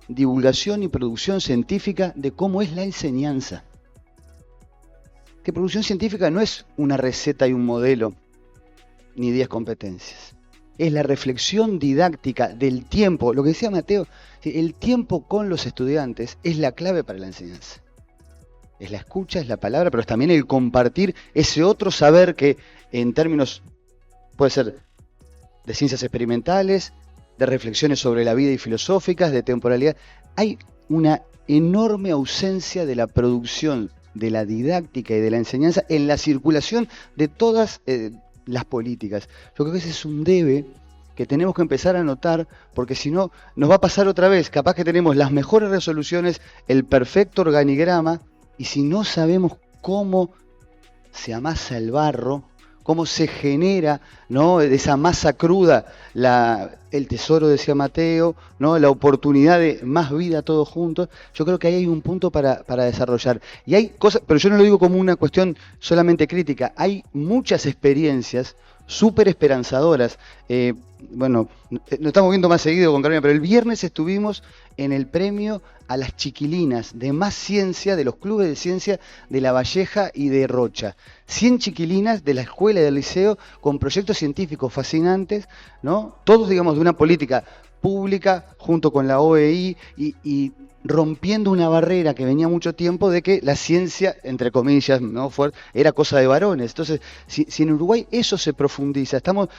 divulgación y producción científica de cómo es la enseñanza. Que producción científica no es una receta y un modelo, ni 10 competencias. Es la reflexión didáctica del tiempo. Lo que decía Mateo, el tiempo con los estudiantes es la clave para la enseñanza. Es la escucha, es la palabra, pero es también el compartir ese otro saber que en términos, puede ser de ciencias experimentales, de reflexiones sobre la vida y filosóficas, de temporalidad. Hay una enorme ausencia de la producción, de la didáctica y de la enseñanza en la circulación de todas las políticas. Yo creo que ese es un debe que tenemos que empezar a notar, porque si no, nos va a pasar otra vez. Capaz que tenemos las mejores resoluciones, el perfecto organigrama, y si no sabemos cómo se amasa el barro, cómo se genera, ¿no?, de esa masa cruda el tesoro, decía Mateo, ¿no?, la oportunidad de más vida todos juntos. Yo creo que ahí hay un punto para desarrollar. Y hay cosas, pero yo no lo digo como una cuestión solamente crítica, hay muchas experiencias súper esperanzadoras. Bueno, nos estamos viendo más seguido con Carolina, pero el viernes estuvimos en el premio a las chiquilinas de más ciencia, de los clubes de ciencia de La Valleja y de Rocha. 100 chiquilinas de la escuela y del liceo con proyectos científicos fascinantes, ¿no? Todos, digamos, de una política pública junto con la OEI y rompiendo una barrera que venía mucho tiempo de que la ciencia, entre comillas, ¿no?, era cosa de varones. Entonces, si en Uruguay eso se profundiza, estamos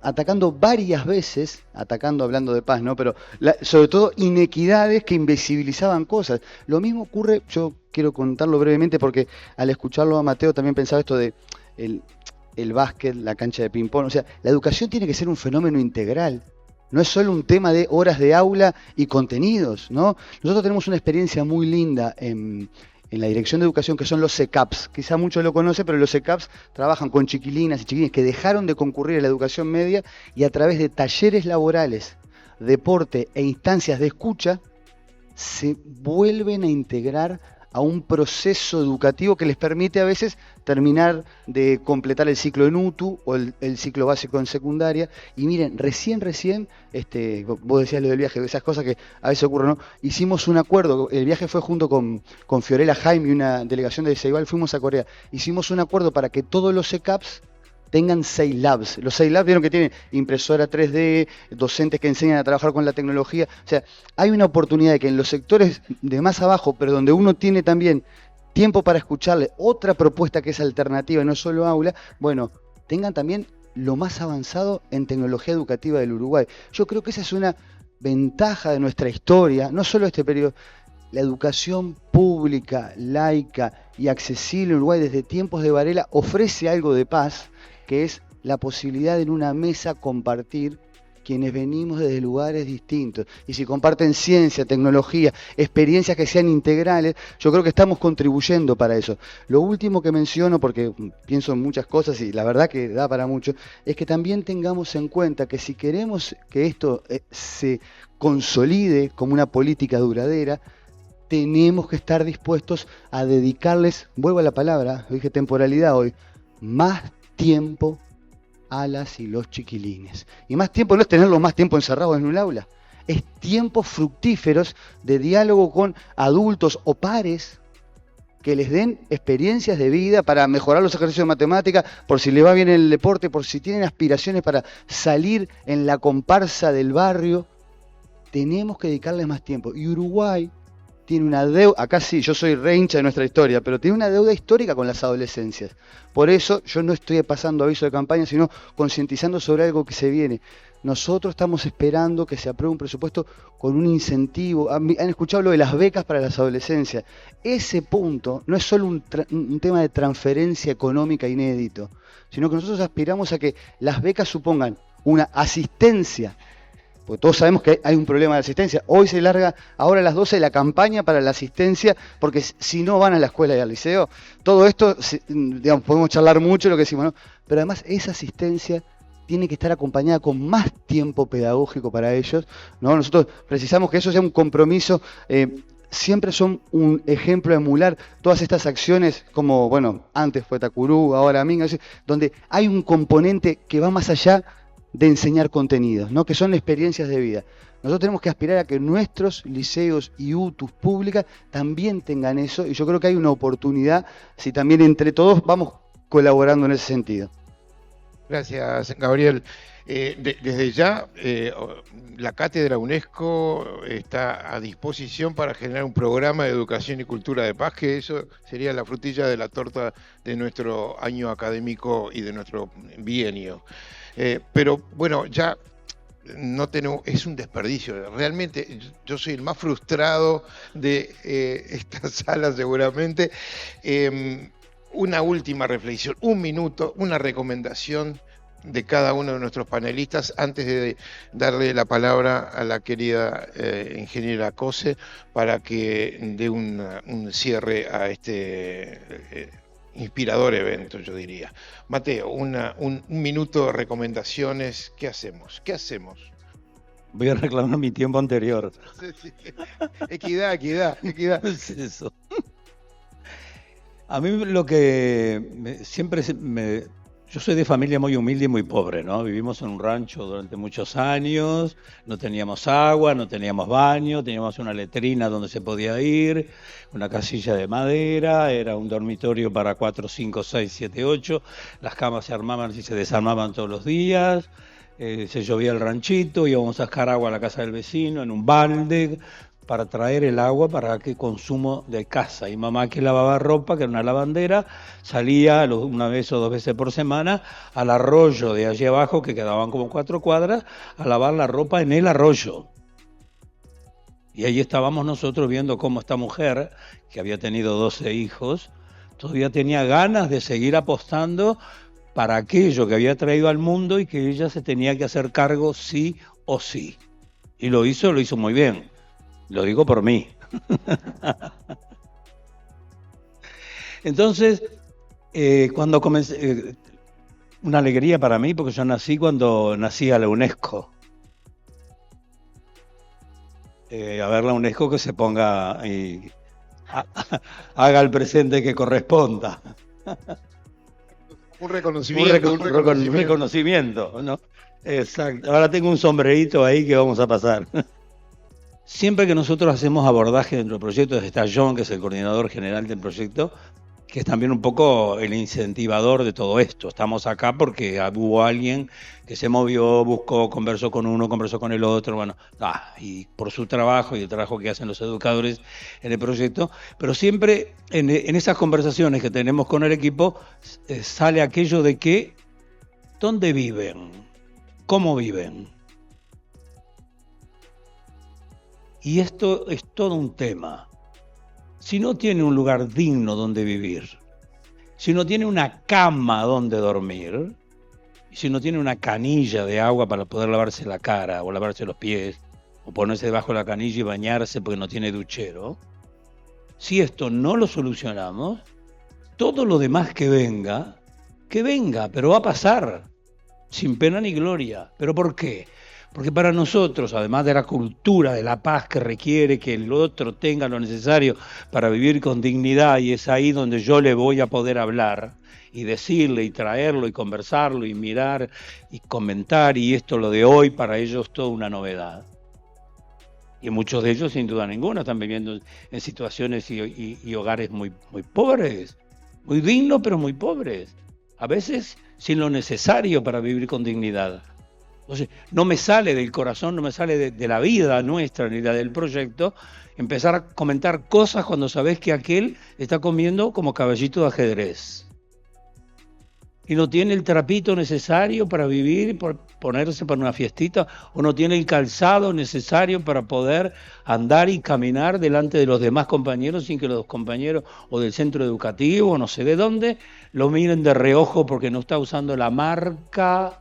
atacando varias veces, hablando de paz, ¿no?, pero sobre todo inequidades que invisibilizaban cosas. Lo mismo ocurre, yo quiero contarlo brevemente porque al escucharlo a Mateo también pensaba esto de el básquet, la cancha de ping-pong. O sea, la educación tiene que ser un fenómeno integral. No es solo un tema de horas de aula y contenidos, ¿no? Nosotros tenemos una experiencia muy linda en la Dirección de Educación, que son los CECAPS. Quizá muchos lo conocen, pero los CECAPS trabajan con chiquilinas y chiquilines que dejaron de concurrir a la educación media y a través de talleres laborales, deporte e instancias de escucha, se vuelven a integrar a un proceso educativo que les permite a veces terminar de completar el ciclo en UTU o el ciclo básico en secundaria. Y miren, recién, vos decías lo del viaje, esas cosas que a veces ocurren, ¿no? Hicimos un acuerdo, el viaje fue junto con Fiorella Jaime y una delegación de Ceibal, fuimos a Corea. Hicimos un acuerdo para que todos los CECAPS tengan 6 labs. Los 6 labs vieron que tienen impresora 3D, docentes que enseñan a trabajar con la tecnología. O sea, hay una oportunidad de que en los sectores de más abajo, pero donde uno tiene también tiempo para escucharle otra propuesta que es alternativa, no solo aula, bueno, tengan también lo más avanzado en tecnología educativa del Uruguay. Yo creo que esa es una ventaja de nuestra historia, no solo este periodo. La educación pública, laica y accesible en Uruguay desde tiempos de Varela ofrece algo de paz, que es la posibilidad de en una mesa compartir quienes venimos desde lugares distintos. Y si comparten ciencia, tecnología, experiencias que sean integrales, yo creo que estamos contribuyendo para eso. Lo último que menciono, porque pienso en muchas cosas y la verdad que da para mucho, es que también tengamos en cuenta que si queremos que esto se consolide como una política duradera, tenemos que estar dispuestos a dedicarles, vuelvo a la palabra, dije temporalidad hoy, más tiempo a las y los chiquilines. Y más tiempo no es tenerlos más tiempo encerrados en un aula, es tiempos fructíferos de diálogo con adultos o pares que les den experiencias de vida para mejorar los ejercicios de matemática, por si les va bien el deporte, por si tienen aspiraciones para salir en la comparsa del barrio. Tenemos que dedicarles más tiempo. Y Uruguay tiene una deuda, acá sí, yo soy re hincha de nuestra historia, pero tiene una deuda histórica con las adolescencias. Por eso yo no estoy pasando aviso de campaña, sino concientizando sobre algo que se viene. Nosotros estamos esperando que se apruebe un presupuesto con un incentivo. Han escuchado lo de las becas para las adolescencias. Ese punto no es solo un tema de transferencia económica inédito, sino que nosotros aspiramos a que las becas supongan una asistencia porque todos sabemos que hay un problema de asistencia. Hoy se larga, ahora a las 12, la campaña para la asistencia, porque si no van a la escuela y al liceo, todo esto, digamos, podemos charlar mucho lo que decimos, ¿no? Pero además esa asistencia tiene que estar acompañada con más tiempo pedagógico para ellos, ¿no? Nosotros precisamos que eso sea un compromiso. Siempre son un ejemplo a emular todas estas acciones, como, bueno, antes fue Tacurú, ahora Minga, donde hay un componente que va más allá de enseñar contenidos, ¿no? Que son experiencias de vida. Nosotros tenemos que aspirar a que nuestros liceos y UTUs públicas también tengan eso, y yo creo que hay una oportunidad si también entre todos vamos colaborando en ese sentido. Gracias, Gabriel. Desde ya, la Cátedra UNESCO está a disposición para generar un programa de educación y cultura de paz, que eso sería la frutilla de la torta de nuestro año académico y de nuestro bienio. Pero bueno, ya no tenemos, es un desperdicio. Realmente yo soy el más frustrado de esta sala seguramente. Una última reflexión, un minuto, una recomendación de cada uno de nuestros panelistas antes de darle la palabra a la querida ingeniera Cose para que dé un cierre a este inspirador evento, yo diría. Mateo, un minuto de recomendaciones. ¿Qué hacemos? ¿Qué hacemos? Voy a reclamar mi tiempo anterior. Sí. Equidad. Es eso. A mí lo que siempre yo soy de familia muy humilde y muy pobre, ¿no? Vivimos en un rancho durante muchos años, no teníamos agua, no teníamos baño, teníamos una letrina donde se podía ir, una casilla de madera, era un dormitorio para 4, 5, 6, 7, 8, las camas se armaban y se desarmaban todos los días, se llovía el ranchito, íbamos a sacar agua a la casa del vecino en un balde, para traer el agua para qué consumo de casa. Y mamá, que lavaba ropa, que era una lavandera, salía una vez o 2 veces por semana al arroyo de allí abajo, que quedaban como 4 cuadras, a lavar la ropa en el arroyo. Y ahí estábamos nosotros viendo cómo esta mujer, que había tenido 12 hijos, todavía tenía ganas de seguir apostando para aquello que había traído al mundo y que ella se tenía que hacer cargo sí o sí. Y lo hizo muy bien. Lo digo por mí. Entonces, cuando comencé, una alegría para mí, porque yo nací cuando nací a la UNESCO. A ver, la UNESCO que se ponga y haga el presente que corresponda. Un reconocimiento. Un reconocimiento, ¿no? Exacto. Ahora tengo un sombrerito ahí que vamos a pasar. Siempre que nosotros hacemos abordaje dentro del proyecto, está John, que es el coordinador general del proyecto, que es también un poco el incentivador de todo esto. Estamos acá porque hubo alguien que se movió, buscó, conversó con uno, conversó con el otro, bueno, y por su trabajo y el trabajo que hacen los educadores en el proyecto. Pero siempre en esas conversaciones que tenemos con el equipo sale aquello de que, ¿dónde viven? ¿Cómo viven? Y esto es todo un tema. Si no tiene un lugar digno donde vivir, si no tiene una cama donde dormir, si no tiene una canilla de agua para poder lavarse la cara o lavarse los pies, o ponerse debajo de la canilla y bañarse porque no tiene duchero, si esto no lo solucionamos, todo lo demás que venga, pero va a pasar, sin pena ni gloria. ¿Pero por qué? Porque para nosotros, además de la cultura de la paz que requiere que el otro tenga lo necesario para vivir con dignidad, y es ahí donde yo le voy a poder hablar y decirle y traerlo y conversarlo y mirar y comentar, y esto lo de hoy para ellos toda una novedad. Y muchos de ellos, sin duda ninguna, están viviendo en situaciones y hogares muy, muy pobres, muy dignos pero muy pobres, a veces sin lo necesario para vivir con dignidad. Entonces, no me sale del corazón, no me sale de la vida nuestra ni la del proyecto, empezar a comentar cosas cuando sabés que aquel está comiendo como caballito de ajedrez. Y no tiene el trapito necesario para vivir, por ponerse para una fiestita, o no tiene el calzado necesario para poder andar y caminar delante de los demás compañeros sin que los compañeros o del centro educativo o no sé de dónde lo miren de reojo porque no está usando la marca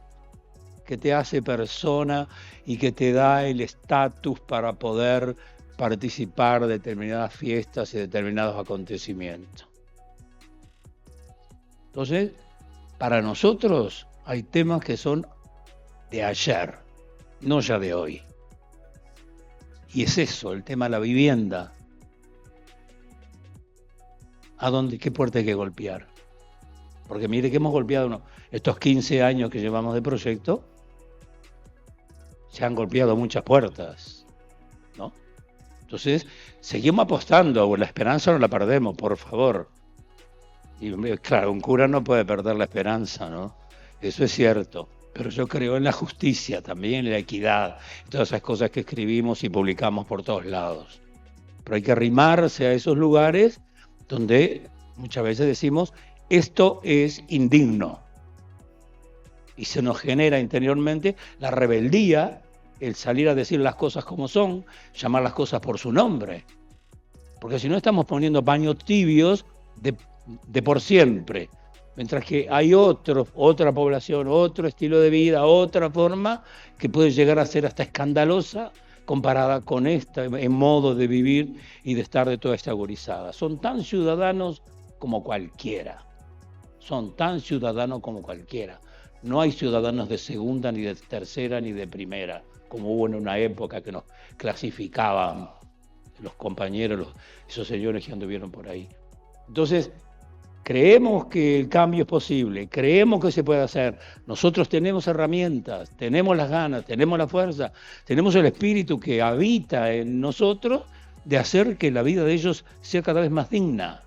que te hace persona y que te da el estatus para poder participar de determinadas fiestas y determinados acontecimientos. Entonces, para nosotros hay temas que son de ayer, no ya de hoy. Y es eso, el tema de la vivienda. ¿Qué puerta hay que golpear? Porque mire que hemos golpeado estos 15 años que llevamos de proyecto, se han golpeado muchas puertas, ¿no? Entonces, seguimos apostando, la esperanza no la perdemos, por favor. Y claro, un cura no puede perder la esperanza, ¿no? Eso es cierto. Pero yo creo en la justicia también, en la equidad, todas esas cosas que escribimos y publicamos por todos lados. Pero hay que arrimarse a esos lugares donde muchas veces decimos, esto es indigno. Y se nos genera interiormente la rebeldía, el salir a decir las cosas como son, llamar las cosas por su nombre. Porque si no estamos poniendo paños tibios de por siempre. Mientras que hay otra población, otro estilo de vida, otra forma que puede llegar a ser hasta escandalosa comparada con esta en modo de vivir y de estar de toda esta gurizada. Son tan ciudadanos como cualquiera. Son tan ciudadanos como cualquiera. No hay ciudadanos de segunda, ni de tercera, ni de primera, como hubo en una época que nos clasificaban los compañeros, esos señores que anduvieron por ahí. Entonces, creemos que el cambio es posible, creemos que se puede hacer. Nosotros tenemos herramientas, tenemos las ganas, tenemos la fuerza, tenemos el espíritu que habita en nosotros de hacer que la vida de ellos sea cada vez más digna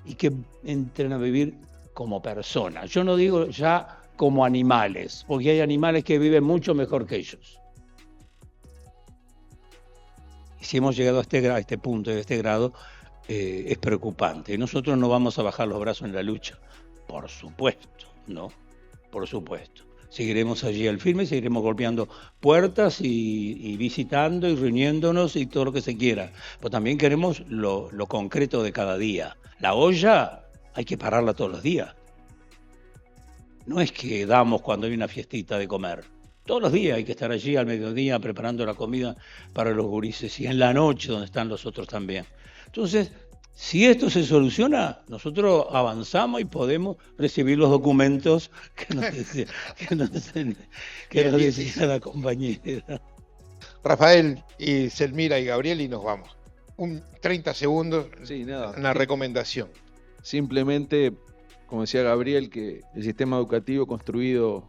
y que entren a vivir como personas. Yo no digo ya como animales, porque hay animales que viven mucho mejor que ellos. Y si hemos llegado a este punto, a este grado, es preocupante. Y nosotros no vamos a bajar los brazos en la lucha, por supuesto, ¿no? Por supuesto. Seguiremos allí al firme, seguiremos golpeando puertas y visitando y reuniéndonos y todo lo que se quiera. Pero también queremos lo concreto de cada día. La olla hay que pararla todos los días. No es que damos cuando hay una fiestita de comer. Todos los días hay que estar allí al mediodía preparando la comida para los gurises y en la noche donde están los otros también. Entonces, si esto se soluciona, nosotros avanzamos y podemos recibir los documentos que nos decía la compañera. Rafael, y Selmira y Gabriel, y nos vamos. 30 segundos, Sí, nada. una recomendación. Simplemente, como decía Gabriel, que el sistema educativo construido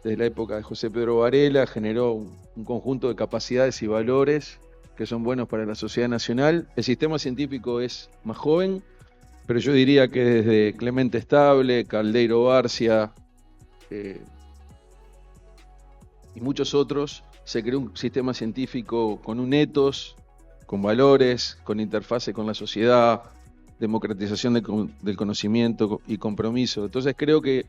desde la época de José Pedro Varela generó un conjunto de capacidades y valores que son buenos para la sociedad nacional. El sistema científico es más joven, pero yo diría que desde Clemente Estable, Caldeiro Barcia y muchos otros, se creó un sistema científico con un ethos, con valores, con interfase con la sociedad, democratización del conocimiento y compromiso. Entonces creo que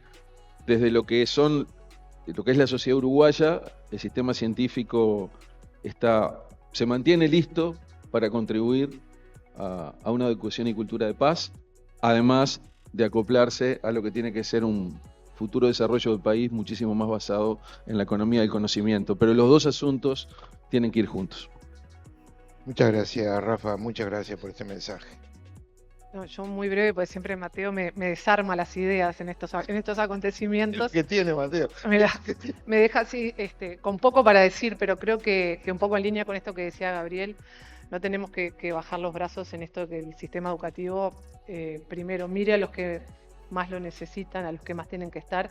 desde lo que es la sociedad uruguaya, el sistema científico se mantiene listo para contribuir a una educación y cultura de paz, además de acoplarse a lo que tiene que ser un futuro desarrollo del país muchísimo más basado en la economía del conocimiento. Pero los dos asuntos tienen que ir juntos. Muchas gracias, Rafa, muchas gracias por este mensaje. No, yo muy breve, porque siempre Mateo me desarma las ideas en estos acontecimientos. ¿Qué tiene, Mateo? Me deja así, con poco para decir, pero creo que un poco en línea con esto que decía Gabriel, no tenemos que bajar los brazos en esto que el sistema educativo, primero, mire a los que más lo necesitan, a los que más tienen que estar,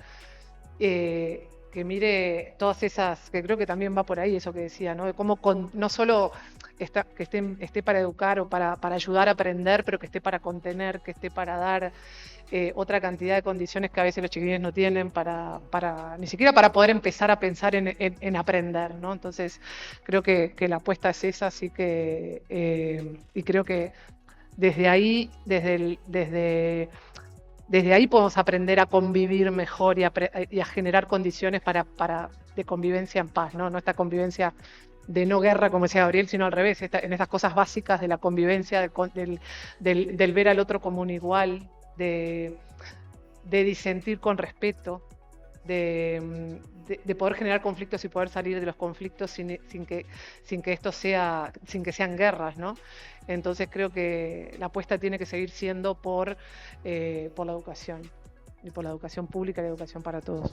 que mire todas esas, que creo que también va por ahí eso que decía, ¿no? De cómo no solo que esté para educar o para ayudar a aprender, pero que esté para contener, que esté para dar otra cantidad de condiciones que a veces los chiquilines no tienen ni siquiera para poder empezar a pensar en aprender, ¿no? Entonces creo que la apuesta es esa, así que y creo que desde ahí, desde ahí podemos aprender a convivir mejor y a generar condiciones de convivencia en paz, ¿no? No esta convivencia de no guerra, como decía Gabriel, sino al revés, en esas cosas básicas de la convivencia, del ver al otro como un igual, de disentir con respeto, de poder generar conflictos y poder salir de los conflictos sin que sean guerras, ¿no? Entonces creo que la apuesta tiene que seguir siendo por la educación, y por la educación pública y la educación para todos.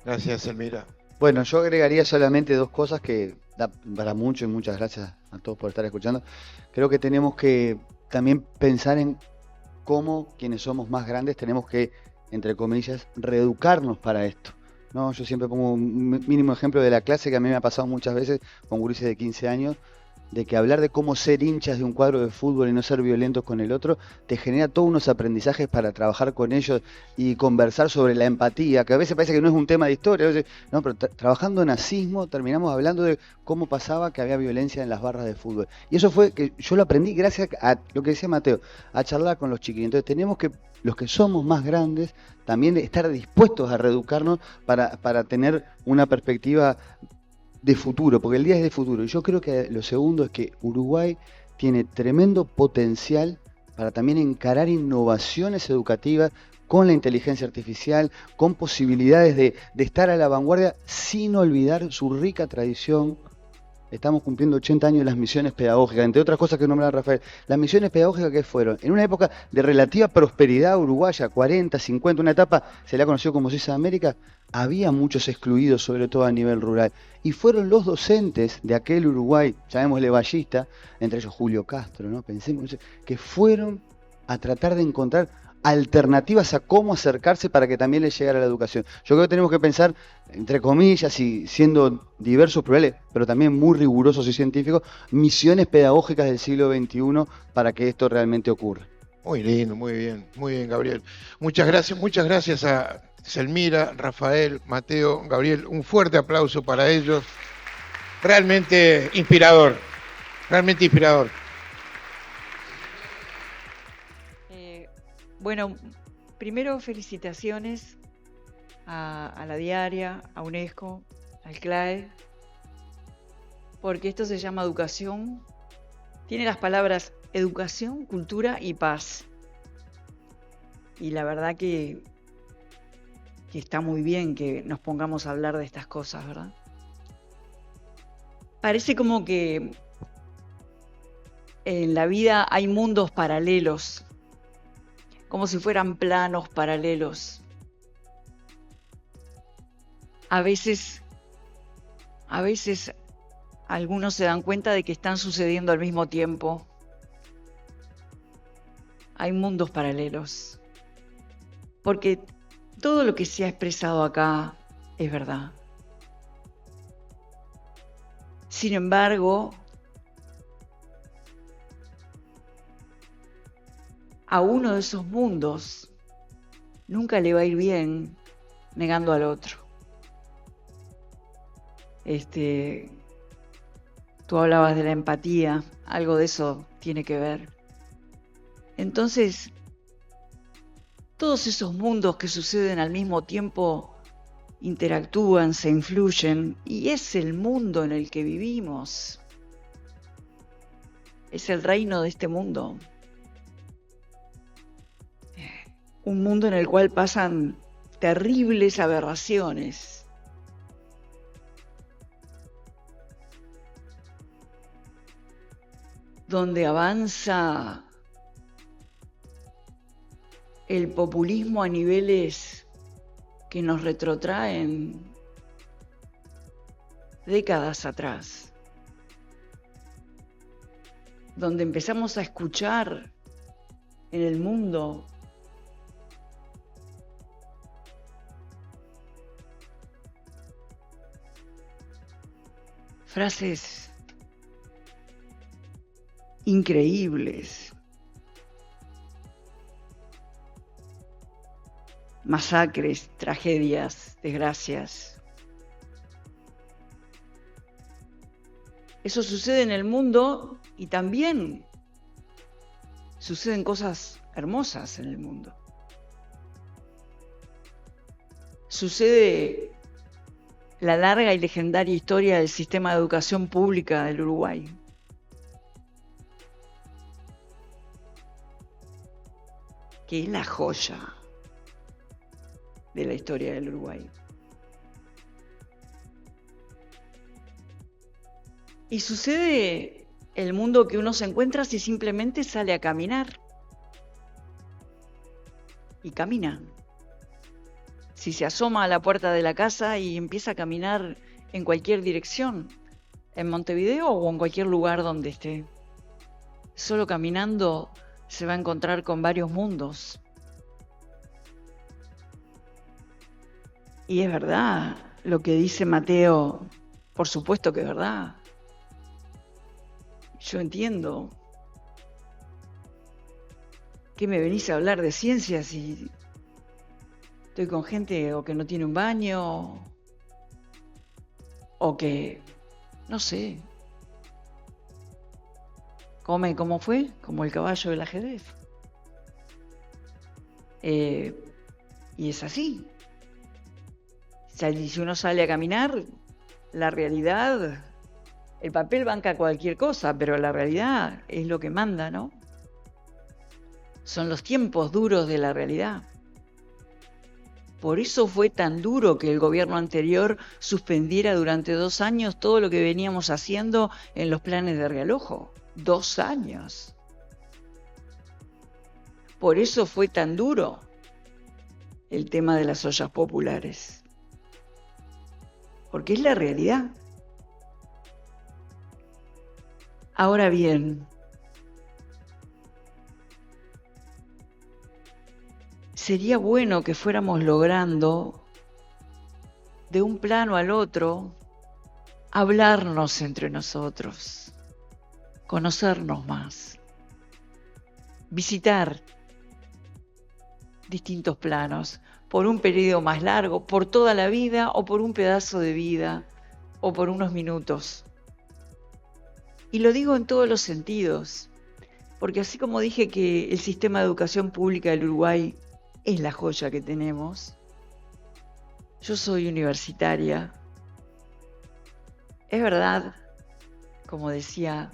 Gracias, Elmira. Bueno, yo agregaría solamente dos cosas que da para mucho, y muchas gracias a todos por estar escuchando. Creo que tenemos que también pensar en cómo quienes somos más grandes tenemos que, entre comillas, reeducarnos para esto, ¿no? Yo siempre pongo un mínimo ejemplo de la clase que a mí me ha pasado muchas veces con gurises de 15 años, de que hablar de cómo ser hinchas de un cuadro de fútbol y no ser violentos con el otro, te genera todos unos aprendizajes para trabajar con ellos y conversar sobre la empatía, que a veces parece que no es un tema de historia, a veces, no, pero trabajando en nazismo terminamos hablando de cómo pasaba que había violencia en las barras de fútbol. Y eso fue que yo lo aprendí gracias a lo que decía Mateo, a charlar con los chiquillos. Entonces tenemos que, los que somos más grandes, también estar dispuestos a reeducarnos para tener una perspectiva de futuro, porque el día es de futuro. Y yo creo que lo segundo es que Uruguay tiene tremendo potencial para también encarar innovaciones educativas con la inteligencia artificial, con posibilidades de estar a la vanguardia sin olvidar su rica tradición. Estamos cumpliendo 80 años de las misiones pedagógicas, entre otras cosas que nombraba Rafael. Las misiones pedagógicas que fueron, en una época de relativa prosperidad uruguaya, 40, 50, una etapa, se la ha conocido como CISA de América, había muchos excluidos, sobre todo a nivel rural. Y fueron los docentes de aquel Uruguay, llamémosle vallista, entre ellos Julio Castro, ¿no? Pensemos, que fueron a tratar de encontrar alternativas a cómo acercarse para que también les llegara la educación. Yo creo que tenemos que pensar, entre comillas, y siendo diversos, plurales, pero también muy rigurosos y científicos, misiones pedagógicas del siglo XXI para que esto realmente ocurra. Muy lindo, muy bien, Gabriel. Muchas gracias a Selmira, Rafael, Mateo, Gabriel. Un fuerte aplauso para ellos. Realmente inspirador, realmente inspirador. Bueno, primero felicitaciones a la Diaria, a UNESCO, al CLAE, porque esto se llama educación. Tiene las palabras educación, cultura y paz. Y la verdad que está muy bien que nos pongamos a hablar de estas cosas, ¿verdad? Parece como que en la vida hay mundos paralelos, como si fueran planos paralelos. A veces algunos se dan cuenta de que están sucediendo al mismo tiempo. Hay mundos paralelos. Porque todo lo que se ha expresado acá es verdad. Sin embargo, a uno de esos mundos nunca le va a ir bien negando al otro. Tú hablabas de la empatía, algo de eso tiene que ver. Entonces, todos esos mundos que suceden al mismo tiempo interactúan, se influyen, y es el mundo en el que vivimos. Es el reino de este mundo. Un mundo en el cual pasan terribles aberraciones. Donde avanza el populismo a niveles que nos retrotraen décadas atrás. Donde empezamos a escuchar en el mundo frases increíbles, masacres, tragedias, desgracias. Eso sucede en el mundo y también suceden cosas hermosas en el mundo. Sucede la larga y legendaria historia del sistema de educación pública del Uruguay. Que es la joya de la historia del Uruguay. Y sucede el mundo que uno se encuentra si simplemente sale a caminar. Y camina. Si se asoma a la puerta de la casa y empieza a caminar en cualquier dirección, en Montevideo o en cualquier lugar donde esté. Solo caminando se va a encontrar con varios mundos. Y es verdad lo que dice Mateo, por supuesto que es verdad. Yo entiendo. ¿Qué me venís a hablar de ciencia si estoy con gente o que no tiene un baño o que, no sé, come como fue, como el caballo del ajedrez? Y es así. Si uno sale a caminar, la realidad, el papel banca cualquier cosa, pero la realidad es lo que manda, ¿no? Son los tiempos duros de la realidad. Por eso fue tan duro que el gobierno anterior suspendiera durante 2 años todo lo que veníamos haciendo en los planes de realojo. 2 años. Por eso fue tan duro el tema de las ollas populares. Porque es la realidad. Ahora bien, sería bueno que fuéramos logrando, de un plano al otro, hablarnos entre nosotros, conocernos más, visitar distintos planos, por un periodo más largo, por toda la vida o por un pedazo de vida o por unos minutos. Y lo digo en todos los sentidos, porque así como dije que el sistema de educación pública del Uruguay es la joya que tenemos, yo soy universitaria. Es verdad, como decía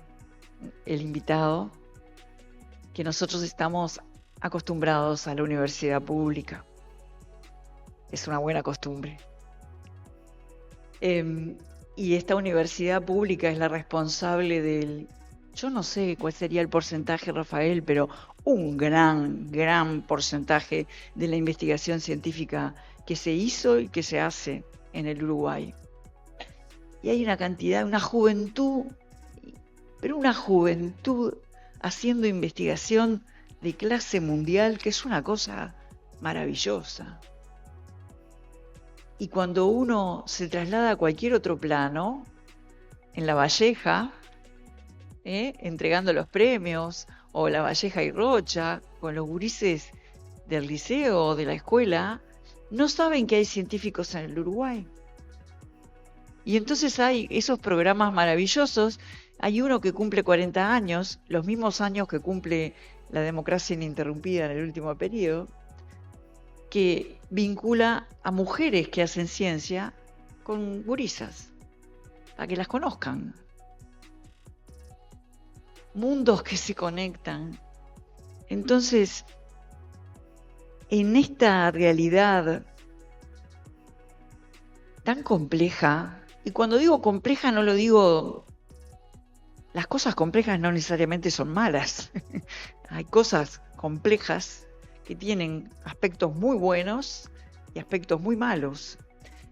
el invitado, que nosotros estamos acostumbrados a la universidad pública. Es una buena costumbre. Y esta universidad pública es la responsable del, yo no sé cuál sería el porcentaje, Rafael, pero un gran porcentaje de la investigación científica que se hizo y que se hace en el Uruguay. Y hay una cantidad, una juventud, pero una juventud haciendo investigación de clase mundial que es una cosa maravillosa. Y cuando uno se traslada a cualquier otro plano, en La Valleja, entregando los premios, o La Valleja y Rocha, con los gurises del liceo o de la escuela, no saben que hay científicos en el Uruguay. Y entonces hay esos programas maravillosos. Hay uno que cumple 40 años, los mismos años que cumple la democracia ininterrumpida en el último periodo, que vincula a mujeres que hacen ciencia con gurisas, para que las conozcan. Mundos que se conectan. Entonces, en esta realidad tan compleja, y cuando digo compleja no lo digo, las cosas complejas no necesariamente son malas. Hay cosas complejas que tienen aspectos muy buenos y aspectos muy malos.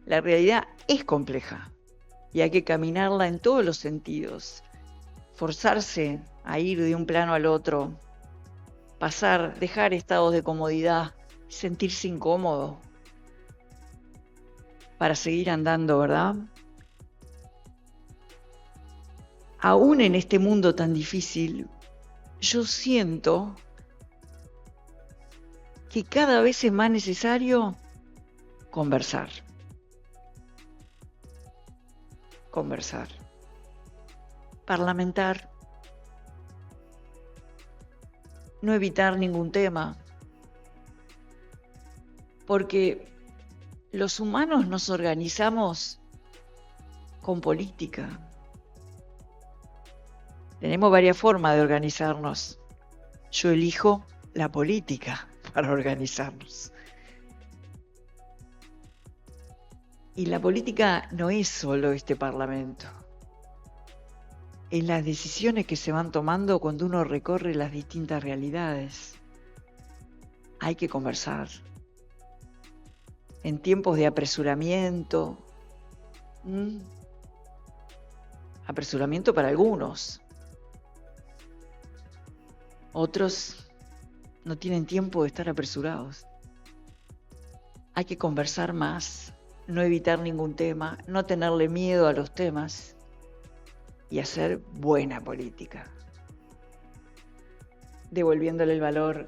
La realidad es compleja y hay que caminarla en todos los sentidos. Forzarse a ir de un plano al otro, dejar estados de comodidad, sentirse incómodo para seguir andando, ¿verdad? Aún en este mundo tan difícil, yo siento que cada vez es más necesario conversar. Parlamentar. No evitar ningún tema. Porque los humanos nos organizamos con política. Tenemos varias formas de organizarnos. Yo elijo la política para organizarnos. Y la política no es solo este Parlamento. en las decisiones que se van tomando cuando uno recorre las distintas realidades. Hay que conversar. En tiempos de apresuramiento, apresuramiento para algunos, otros no tienen tiempo de estar apresurados. Hay que conversar más, no evitar ningún tema, no tenerle miedo a los temas y hacer buena política, devolviéndole el valor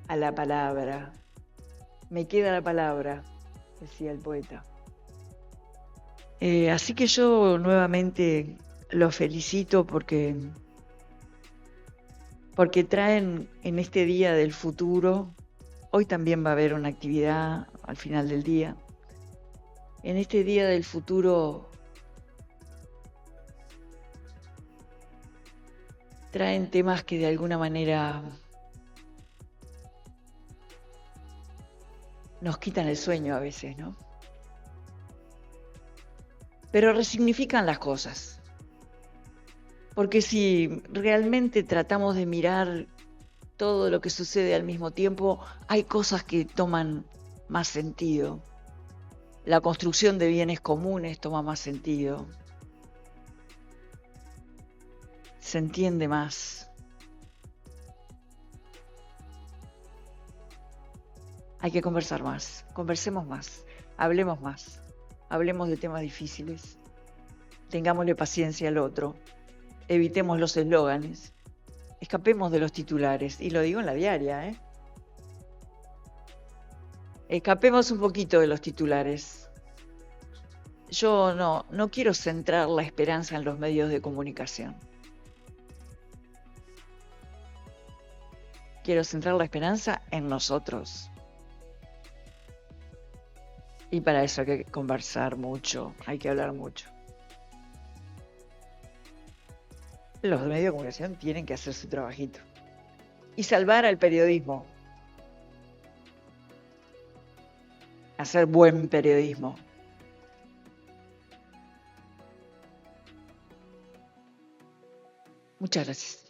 a la palabra. Me queda la palabra, decía el poeta. Así que yo nuevamente los felicito porque traen en este día del futuro, hoy también va a haber una actividad al final del día, en este día del futuro traen temas que de alguna manera nos quitan el sueño a veces, ¿no? Pero resignifican las cosas. Porque si realmente tratamos de mirar todo lo que sucede al mismo tiempo, hay cosas que toman más sentido. La construcción de bienes comunes toma más sentido. Se entiende más. Hay que conversar más, conversemos más, hablemos más, hablemos de temas difíciles, tengámosle paciencia al otro, evitemos los eslóganes, escapemos de los titulares, y lo digo en la diaria, ¿eh? Escapemos un poquito de los titulares. Yo no quiero centrar la esperanza en los medios de comunicación. Quiero centrar la esperanza en nosotros. Y para eso hay que conversar mucho, hay que hablar mucho. Los medios de comunicación tienen que hacer su trabajito. Y salvar al periodismo. Hacer buen periodismo. Muchas gracias.